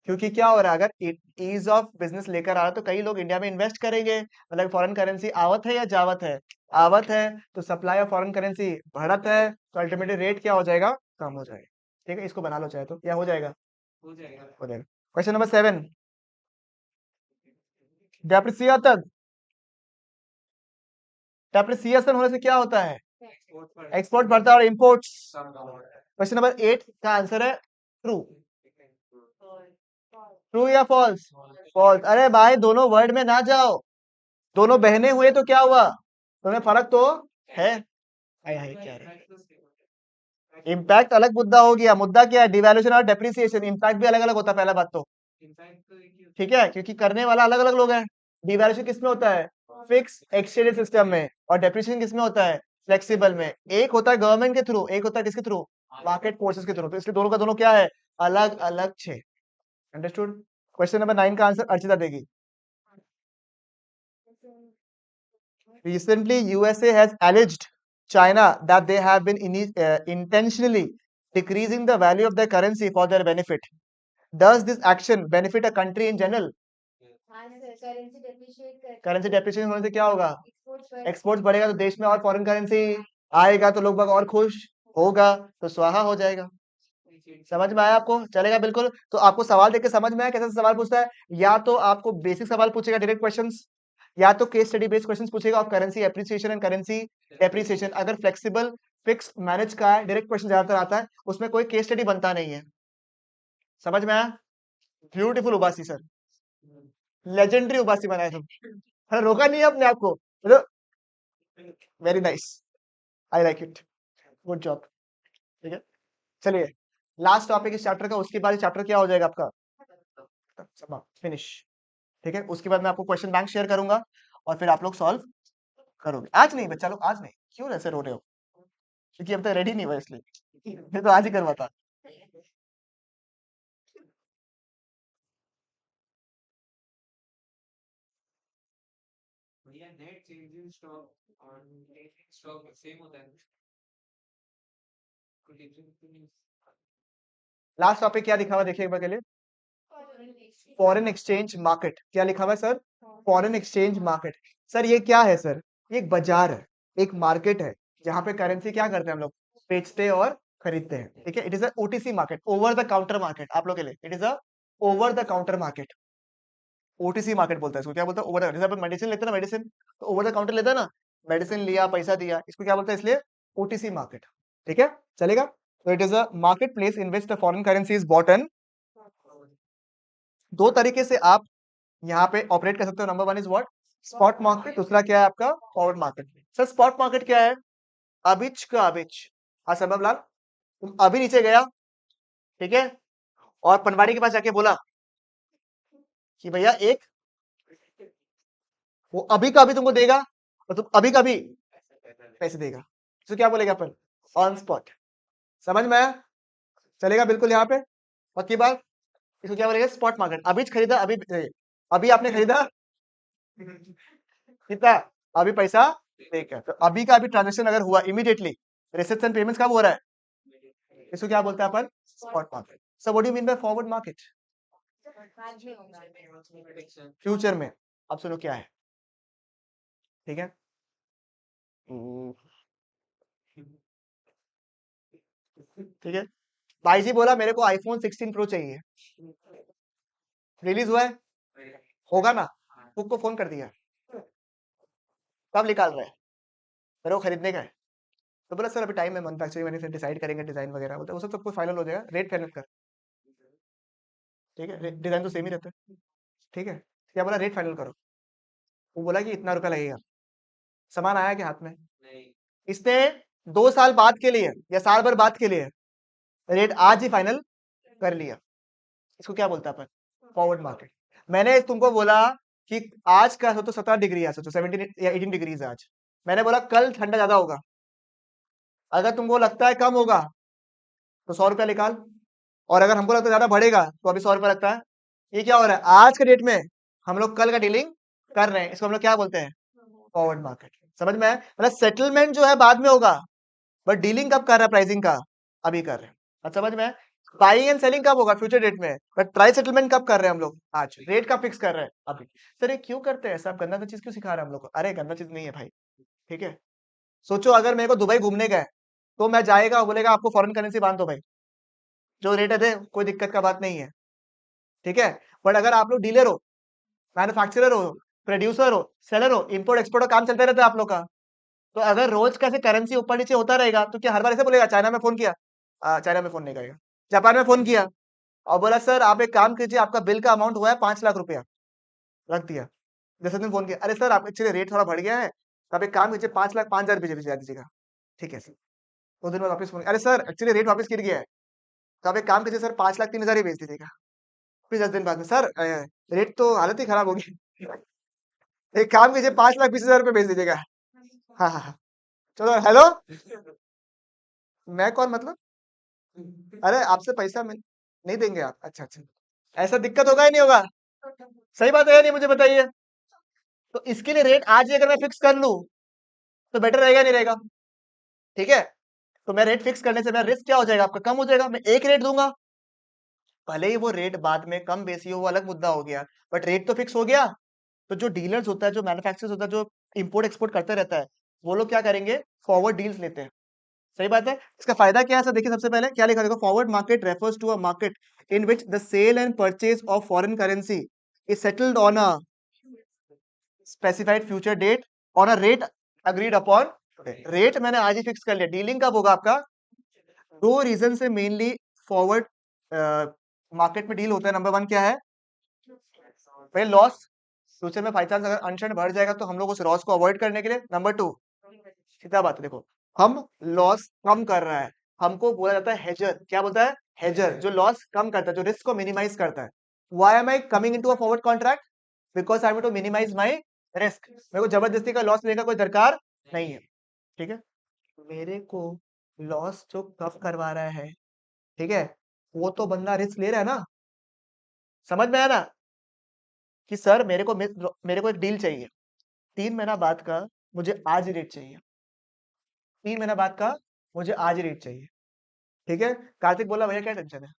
क्योंकि क्या हो रहा है, अगर ease of business लेकर आ रहा है तो कई लोग इंडिया में इन्वेस्ट करेंगे। मतलब फॉरेन करेंसी आवत है या जावत है? आवत है, तो सप्लाई ऑफ फॉरेन करेंसी बढ़त है, तो अल्टीमेटली रेट क्या हो जाएगा? कम हो जाएगा, ठीक है? इसको बना लो चाहे तो, या हो जाएगा? हो जाएगा। हो जाएगा। Question number 7, depreciation. डेप्रिसिएशन होने से क्या होता है? एक्सपोर्ट बढ़ता है और इंपोर्ट। क्वेश्चन नंबर 8 का आंसर है ट्रू। ट्रू या फॉल्स? फॉल्स। अरे भाई दोनों वर्ड में ना जाओ, दोनों बहने हुए तो क्या हुआ? तुम्हें फर्क तो है। हाय हाय क्या है? इम्पैक्ट अलग मुद्दा हो गया। मुद्दा क्या है? डिवैल्यूएशन और डेप्रिसिएशन। इम्पैक्ट भी अलग अलग होता है पहला बात तो, इम्पैक्ट तो एक ही होता ठीक है, क्योंकि करने वाला अलग अलग लोग हैं। डिवैल्यूएशन किसमें होता है? फिक्स एक्सचेंज सिस्टम में। और डेप्रिसिएशन किसमें होता है? फ्लेक्सिबल में। एक होता है गवर्नमेंट के थ्रू, एक होता है किसके थ्रू? मार्केट फोर्सेस के थ्रू। तो इसलिए दोनों का दोनों क्या है? अलग अलग छे। अंडरस्टूड? क्वेश्चन नंबर 9 का आंसर अर्चिता देगी। Recently, USA has alleged China that they have been intentionally decreasing the value of their currency for their benefit. Does this action benefit a country in general? Currency depreciation होने से क्या होगा? Exports बढ़ेगा तो देश में और फॉरेन करेंसी आएगा तो लोग बाग और खुश होगा तो स्वाहा हो जाएगा। समझ में आया आपको? चलेगा बिल्कुल। तो आपको सवाल देख के समझ में आया कैसे सवाल पूछता है? या तो आपको बेसिक सवाल पूछेगा डायरेक्ट क्वेश्चंस, या तो केस स्टडी बेस्ड क्वेश्चंस पूछेगा of currency appreciation and currency depreciation. अगर फ्लेक्सिबल फिक्स मैनेज का है, डायरेक्ट क्वेश्चन ज्यादातर आता है, उसमें कोई केस स्टडी बनता नहीं है। समझ में आया? ब्यूटीफुल उबासी सर, लेजेंडरी उबासी बनाया तुम। अरे रोका नहीं है अपने आप को। Very nice, I like it, good job. ठीक है, चलिए लास्ट टॉपिक इस चैप्टर का, उसके बाद चैप्टर क्या हो जाएगा आपका? फिनिश। ठीक है, उसके बाद मैं आपको क्वेश्चन बैंक शेयर करूंगा और फिर आप लोग सॉल्व करोगे। आज नहीं बच्चा लोग, आज नहीं। क्यों ऐसे रो रहे हो? क्योंकि अब तक रेडी नहीं हुआ इसलिए। मैं तो आज ही करवाता। भैया नेट चेंजिंग स्टॉक और ट्रेडिंग स्टॉक सेम होता है कोई डिफरेंस तो नहीं। लास्ट टॉपिक क्या लिखा हुआ देखिए एक बार के लिए। Foreign exchange market. क्या लिखा हुआ है sir? Foreign exchange market. Sir ये क्या है सर? ये एक बाजार है, एक मार्केट है, जहां पे करेंसी क्या करते हैं हम लोग? बेचते और खरीदते हैं। ठीक है, it is a OTC market, over the counter market. आप लोग के लिए it is a over the counter market. OTC market बोलता है इसको। क्या बोलता है? ओवर द, जैसे अपन मेडिसिन लेते हैं ना, मेडिसिन तो ओवर द काउंटर लेता है ना, मेडिसिन लिया पैसा दिया, इसको क्या बोलता है? इसलिए ओटीसी मार्केट। ठीक है, चलेगा। तो it is a market place in which the foreign currency is bought and. दो तरीके से आप यहाँ पे ऑपरेट कर सकते हो। Number one is what? Spot market. दूसरा क्या है आपका? Forward market. Sir spot market क्या है? अबिच का अबिच। हाँ संभव लाल, तुम अभी नीचे गया, ठीक है, और पनवाड़ी के पास जाके बोला कि भैया एक, वो अभी का अभी तुमको देगा और तुम अभी का भी पैसे देगा, तो क्या बोलेगा अपन? On spot. समझ में आया? चलेगा बिल्कुल यहाँ पे, पक्की बात। इसको क्या बोलेगा? Spot market. अभी खरीदा, अभी अभी आपने खरीदा कितना? अभी पैसा देकर। तो अभी का अभी ट्रांजेक्शन अगर हुआ इमीडिएटली, रिसिप्ट्स एंड पेमेंट्स कब हो रहा है? इसको क्या बोलते हैं अपन? Spot market. So what do you mean by forward market? Future में। अब सुनो क्या है, ठीक है। ठीक है, भाई जी बोला मेरे को आईफोन 16 प्रो चाहिए, रिलीज हुआ है, होगा ना? कुक को फोन कर दिया, कब निकाल रहे हैं? मेरे को खरीदने का है। तो बोला सर अभी टाइम है, मैन्युफैक्चरिंग मैंने फिर डिसाइड करेंगे डिजाइन वगैरह, बोलते वो सब कुछ फाइनल हो जाएगा, रेट फाइनल कर। ठीक है, डिजाइन तो सेम ही रहता है। ठीक है, क्या बोला? रेट फाइनल करो। वो बोला कि इतना रुपया लगेगा। सामान आया के हाथ में? इसने 2 साल बाद के लिए या साल भर बाद के लिए रेट आज ही फाइनल कर लिया। इसको क्या बोलता है अपन? Forward market. मैंने तुमको बोला कि आज का सोचो 17 डिग्री है, सोचो 17 या 18 डिग्रीज आज। मैंने बोला कल ठंडा ज्यादा होगा, अगर तुमको लगता है कम होगा तो 100 रुपया निकाल, और अगर हमको लगता है ज्यादा बढ़ेगा तो अभी 100 रुपया लगता है। ये क्या हो रहा है? आज के डेट में हम लोग कल का डीलिंग कर रहे हैं, इसको हम लोग क्या बोलते हैं? Forward market. समझ में आया? मतलब सेटलमेंट जो है बाद में होगा, बट डीलिंग कब कर रहा है? प्राइसिंग का अभी कर रहे हैं। अच्छा समझ में आया? बाइंग एंड सेलिंग कब होगा? फ्यूचर डेट में। बट प्राइस सेटलमेंट कब कर रहे हैं हम लोग? आज। रेट का फिक्स कर रहे हैं अभी। सर ये क्यों करते हैं? सब गंदा चीज क्यों सिखा रहे हैं हम लोग को? अरे गंदा चीज नहीं है भाई, ठीक है। सोचो अगर मेरे को दुबई घूमने गए तो मैं जाएगा, बोलेगा आपको फॉरेन करेंसी बांध दो भाई, जो रेट है दे, कोई दिक्कत का बात नहीं है, ठीक है। बट अगर आप लोग डीलर हो, मैन्युफैक्चरर हो, प्रोड्यूसर हो, सेलर हो, इंपोर्ट एक्सपोर्ट का काम चलता रहता है आप लोग का, तो अगर रोज कैसे करेंसी ऊपर नीचे होता रहेगा तो क्या हर बार ऐसे बोलेगा चाइना में फोन किया? चाइना में फोन नहीं करेगा। जापान में फोन किया और बोला सर आप एक काम कीजिए, आपका बिल का अमाउंट हुआ है 5 लाख रुपया, रख दिया। जैसे तुम फोन किया, अरे सर आप एक्चुअली रेट थोड़ा बढ़ गया है, तो आप एक काम कीजिए 5 लाख 5,000 भेज दीजिएगा। ठीक है सर, 2 दिन बाद वापस फोन, अरे सर एक्चुअली रेट वापस गिर गया है, तो आप एक काम कीजिए सर 5,03,000 ही बेच दीजिएगा। फिर 10 दिन बाद में सर रेट तो हालत ही खराब होगी। एक काम कीजिए 5,20,000 रुपये बेच दीजिएगा। हाँ हाँ हाँ, चलो हेलो, मैं कौन मतलब, अरे आपसे पैसा नहीं देंगे आप, अच्छा अच्छा, ऐसा दिक्कत होगा या नहीं होगा, सही बात है या नहीं मुझे बताइए। तो इसके लिए रेट आज ही अगर मैं फिक्स कर लूं तो बेटर रहेगा नहीं रहेगा, ठीक है। तो मैं रेट फिक्स करने से मेरा रिस्क क्या हो जाएगा, आपका कम हो जाएगा। मैं एक रेट दूंगा, भले ही वो रेट बाद में कम बेसी हो वो अलग मुद्दा हो गया, बट रेट तो फिक्स हो गया। तो जो डीलर्स होता है, जो मैन्युफैक्चरर्स होता है, जो इंपोर्ट एक्सपोर्ट करते रहता है, वो लोग क्या करेंगे, फॉरवर्ड डील्स लेते हैं। सही बात है। इसका फायदा क्या है सर, देखिए सबसे पहले क्या लिखा, देखो forward market refers to a market in which the sale and purchase of foreign currency is settled on a specified future date on a rate agreed upon today. Rate मैंने आज ही फिक्स कर लिया, डीलिंग कब होगा आपका, 2 reason से mainly forward market में deal होता है। नंबर 1 क्या है, भाई लॉस, फ्यूचर में बाई चांस अगर अनशन बढ़ जाएगा तो हम लोग उस लॉस को अवॉइड करने के लिए। नंबर 2, सीधा बात है, देखो हम लॉस कम कर रहा है, हमको बोला जाता है हेजर। क्या बोलता है, हेजर, जो लॉस कम करता है, जो रिस्क को मिनिमाइज करता है। Why am I coming into a forward contract, because I want to minimise my risk. मेरे को जबरदस्ती का लॉस लेने का कोई दरकार नहीं है, ठीक है। मेरे को लॉस जो कम करवा रहा है, ठीक है, वो तो बंदा रिस्क ले रहा है ना, समझ में आया ना, कि सर मेरे को एक डील चाहिए, 3 महीना बाद का मुझे आज ही रेट चाहिए, 3 महीना बाद का मुझे आज ही रेट चाहिए, ठीक है। कार्तिक बोला भैया क्या टेंशन है,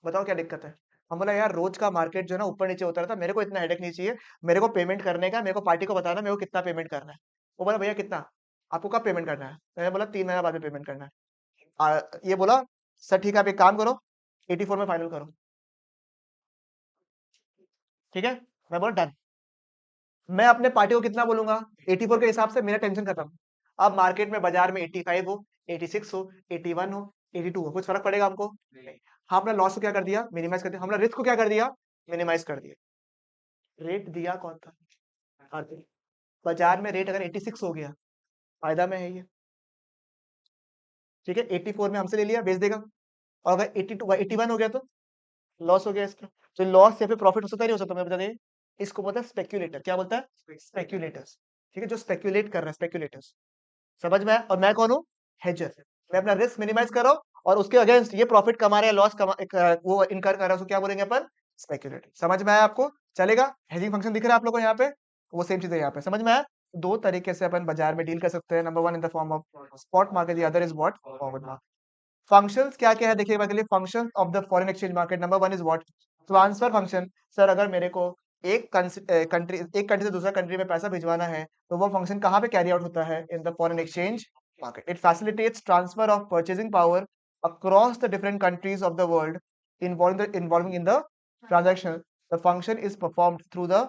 बताओ क्या दिक्कत है। हम बोला यार रोज का मार्केट जो है ना ऊपर नीचे होता रहता है, मेरे को इतना हेडेक नहीं चाहिए, मेरे को पेमेंट करने का, मेरे को पार्टी को बताना मेरे को कितना पेमेंट करना है। वो बोला भैया कितना, आपको कब पेमेंट करना है, मैंने बोला 3 महीना बाद में पेमेंट करना है। ये बोला सर ठीक है आप एक काम करो 84 में फाइनल करो, ठीक है। मैं बोला डन। मैं अपने पार्टी को कितना बोलूंगा, 84 के हिसाब से मेरा टेंशन खत्म। अब मार्केट में बाजार में 85 हो, 86 हो, 81 हो, 82 हो, कुछ फर्क पड़ेगा हमको नहीं। हाँ, हमने लॉस को क्या कर दिया, मिनिमाइज कर दिया, हमने रिस्क को क्या कर दिया, मिनिमाइज कर दिया। रेट दिया कौन था, आरती। बाजार में रेट अगर 86 हो गया, फायदा में है ये, ठीक है। 84 में हमसे ले लिया, बेच देगा। और अगर 82 81 हो गया तो लॉस हो गया इसका। तो लॉस या फिर प्रॉफिट हो सकता है, नहीं हो सकता, मैं बता दें। इसको बोलता है स्पेक्यूलेटर, क्या बोलता है, स्पेक्यूलेटर्स, ठीक है, जो स्पेक्यूलेट कर रहे हैं, स्पेक्यूलेटर्स। समझ में आया। और मैं कौन हूँ, हेजर। मैं अपना रिस्क मिनिमाइज कर रहा हूँ और उसके अगेंस्ट ये प्रॉफिट कमा रहे हैं, लॉस वो इनकर कर रहा है, उसको क्या बोलेंगे अपन, स्पेक्यूलेटर। समझ में आया आपको, चलेगा। हेजिंग फंक्शन दिख रहा है आप लोगों को यहाँ पे, वो सेम चीज है यहाँ पे, समझ में आया। 2 तरीके से अपन बाजार में डील कर सकते हैं। Number 1 in the form of spot market, the other is what, forward market. Functions क्या क्या है देखिए, बात लिए function of the foreign exchange market. Number 1 is what, transfer function. Sir अगर मेरे को एक कंट्री से दूसरा कंट्री में पैसा भिजवाना है तो वो फंक्शन कहाँ पे कैरी आउट होता है, इन the foreign exchange market. It facilitates transfer of purchasing power across the different countries of the world involving in the transaction. The function is performed through the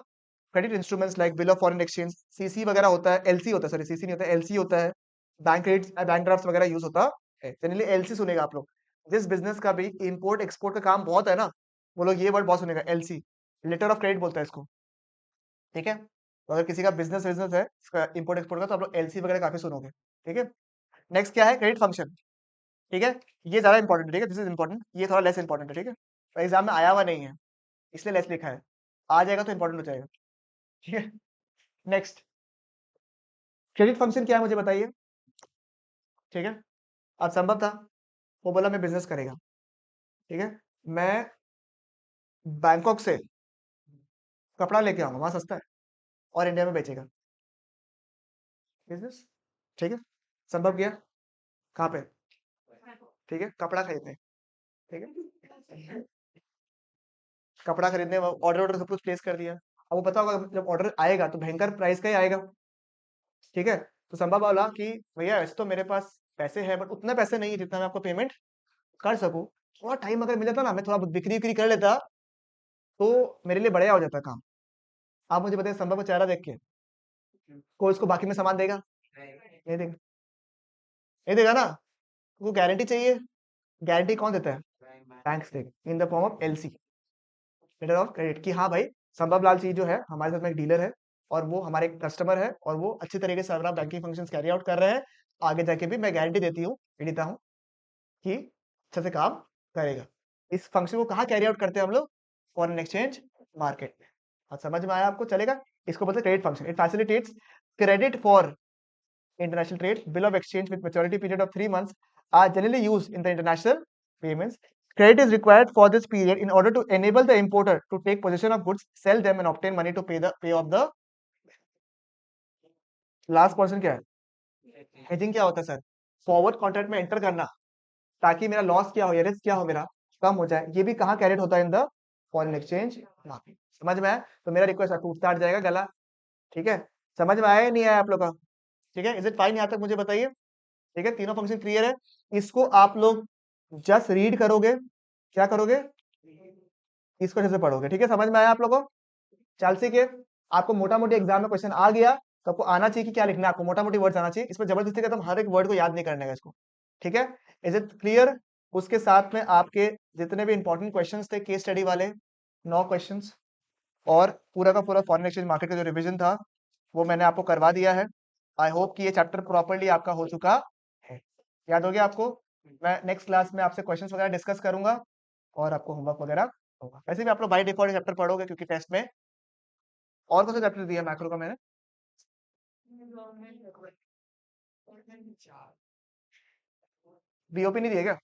credit instruments like bill of foreign exchange, CC वगैरह होता है, LC होता है, sorry CC नहीं होता है, LC होता है, बैंक क्रेडिट, बैंक ड्राफ्ट वगैरह यूज होता है। जनरली LC सुनेगा आप लोग, जिस बिजनेस का भी इंपोर्ट एक्सपोर्ट का काम बहुत है ना, वो लोग ये वर्ड बहुत सुनेगा, LC, लेटर ऑफ क्रेडिट बोलता है इसको, ठीक है। तो अगर किसी का बिजनेस बिजनेस है इसका इंपोर्ट एक्सपोर्ट का, तो आप लोग LC वगैरह काफी सुनोगे, ठीक है। नेक्स्ट क्या है, क्रेडिट फंक्शन, ठीक है। ये ज्यादा इंपॉर्टेंट है, ठीक है, दिस इज इंपॉर्टेंट, ये थोड़ा लेस इंपॉर्टेंट है, ठीक है। तो एग्जाम में आया हुआ नहीं है इसलिए लेस लिखा है, आ जाएगा तो इंपॉर्टेंट हो जाएगा, ठीक है। नेक्स्ट, क्रेडिट फंक्शन क्या है मुझे बताइए, ठीक है। अब संभव था, वो बोला मैं बिजनेस करेगा, ठीक है, मैं बैंकॉक से कपड़ा लेके आऊंगा, वहां सस्ता है, और इंडिया में बेचेगा, बिजनेस, ठीक है। संभव किया, कहाँ पे, ठीक है, कपड़ा खरीदने, ठीक है, कपड़ा खरीदने ऑर्डर ऑर्डर सब कुछ प्लेस कर दिया। अब वो पता होगा जब ऑर्डर आएगा तो भयंकर प्राइस का ही आएगा, ठीक है। तो संभव बोला कि भैया वैसे तो मेरे पास पैसे है बट उतने पैसे नहीं है जितना मैं आपको पेमेंट कर सकूं, थोड़ा टाइम अगर मिल जाता ना, मैं थोड़ा बिक्री विक्री कर लेता तो मेरे लिए बढ़िया हो जाता काम। आप मुझे बताइए, संभव का चेहरा देख के कोई इसको बाकी में सामान देगा, नहीं देगा, नहीं देगा ना। वो गारंटी चाहिए, गारंटी कौन देता है, बैंक्स देगा in the form of LC, letter of credit, कि हाँ भाई संभव लाल जी जो है हमारे साथ में एक डीलर है और वो हमारे कस्टमर है और वो अच्छी तरीके से अपना बैंकिंग फंक्शंस कैरी आउट कर रहे हैं, आगे जाके भी मैं गारंटी देती हूँ, देता हूँ कि अच्छे से काम करेगा। इस फंक्शन को कहाँ कैरी आउट करते हैं हम लोग? फॉरेन एक्सचेंज मार्केट में। और समझ में आया आपको? चलेगा? इसको बोलते हैं credit function. It facilitates credit for international trade. Bill of exchange with maturity period of 3 months are generally used in the international payments. Credit is required for this period in order to enable the importer to take possession of goods, sell them, and obtain money to pay off the. Last portion क्या है? Hedging क्या होता है sir? Forward contract में enter करना ताकि मेरा loss क्या हो या रिस्क क्या हो मेरा कम हो जाए। ये भी कहाँ कैरेट होता है? इन द फॉरेन एक्सचेंज मार्केट। समझ में आया? तो मेरा रिक्वेस्ट है, टूटता हट जाएगा गला। ठीक है? समझ में आया या नहीं आया आप लोग का? ठीक है? Is it fine? यहाँ तक मुझे बताइए। ठीक है? तीनों फंक्शन क्लियर है। इसको आप लोग जस्ट रीड करोगे। क्या करोगे? इसको अच्छे से पढ़ोगे। ठीक है? समझ में आया आप लोगों को? चल सी के आपको मोटा मोटी एग्जाम में क्वेश्चन आ गया तो आपको आना चाहिए कि क्या लिखना है। आपको मोटा मोटी वर्ड्स आना चाहिए। इसमें जबरदस्ती का तुम हर एक वर्ड को याद नहीं करने का इसको। ठीक है? Is it clear? उसके साथ में आपके जितने भी इंपॉर्टेंट क्वेश्चंस थे केस स्टडी वाले 9 क्वेश्चंस और पूरा का पूरा फॉरेन एक्सचेंज मार्केट का जो रिवीजन था वो मैंने आपको करवा दिया है। आई होप कि ये चैप्टर प्रॉपर्ली आपका हो चुका है। याद हो गया आपको? मैं नेक्स्ट क्लास में आपसे क्वेश्चंस वगैरह डिस्कस करूंगा और आपको होमवर्क वगैरह होगा। वैसे भी आप लोग बाय डिफॉल्ट चैप्टर पढ़ोगे क्योंकि टेस्ट में और कौन सा चैप्टर दिया मैक्रो का मैंने? बीओपी नहीं दिया क्या?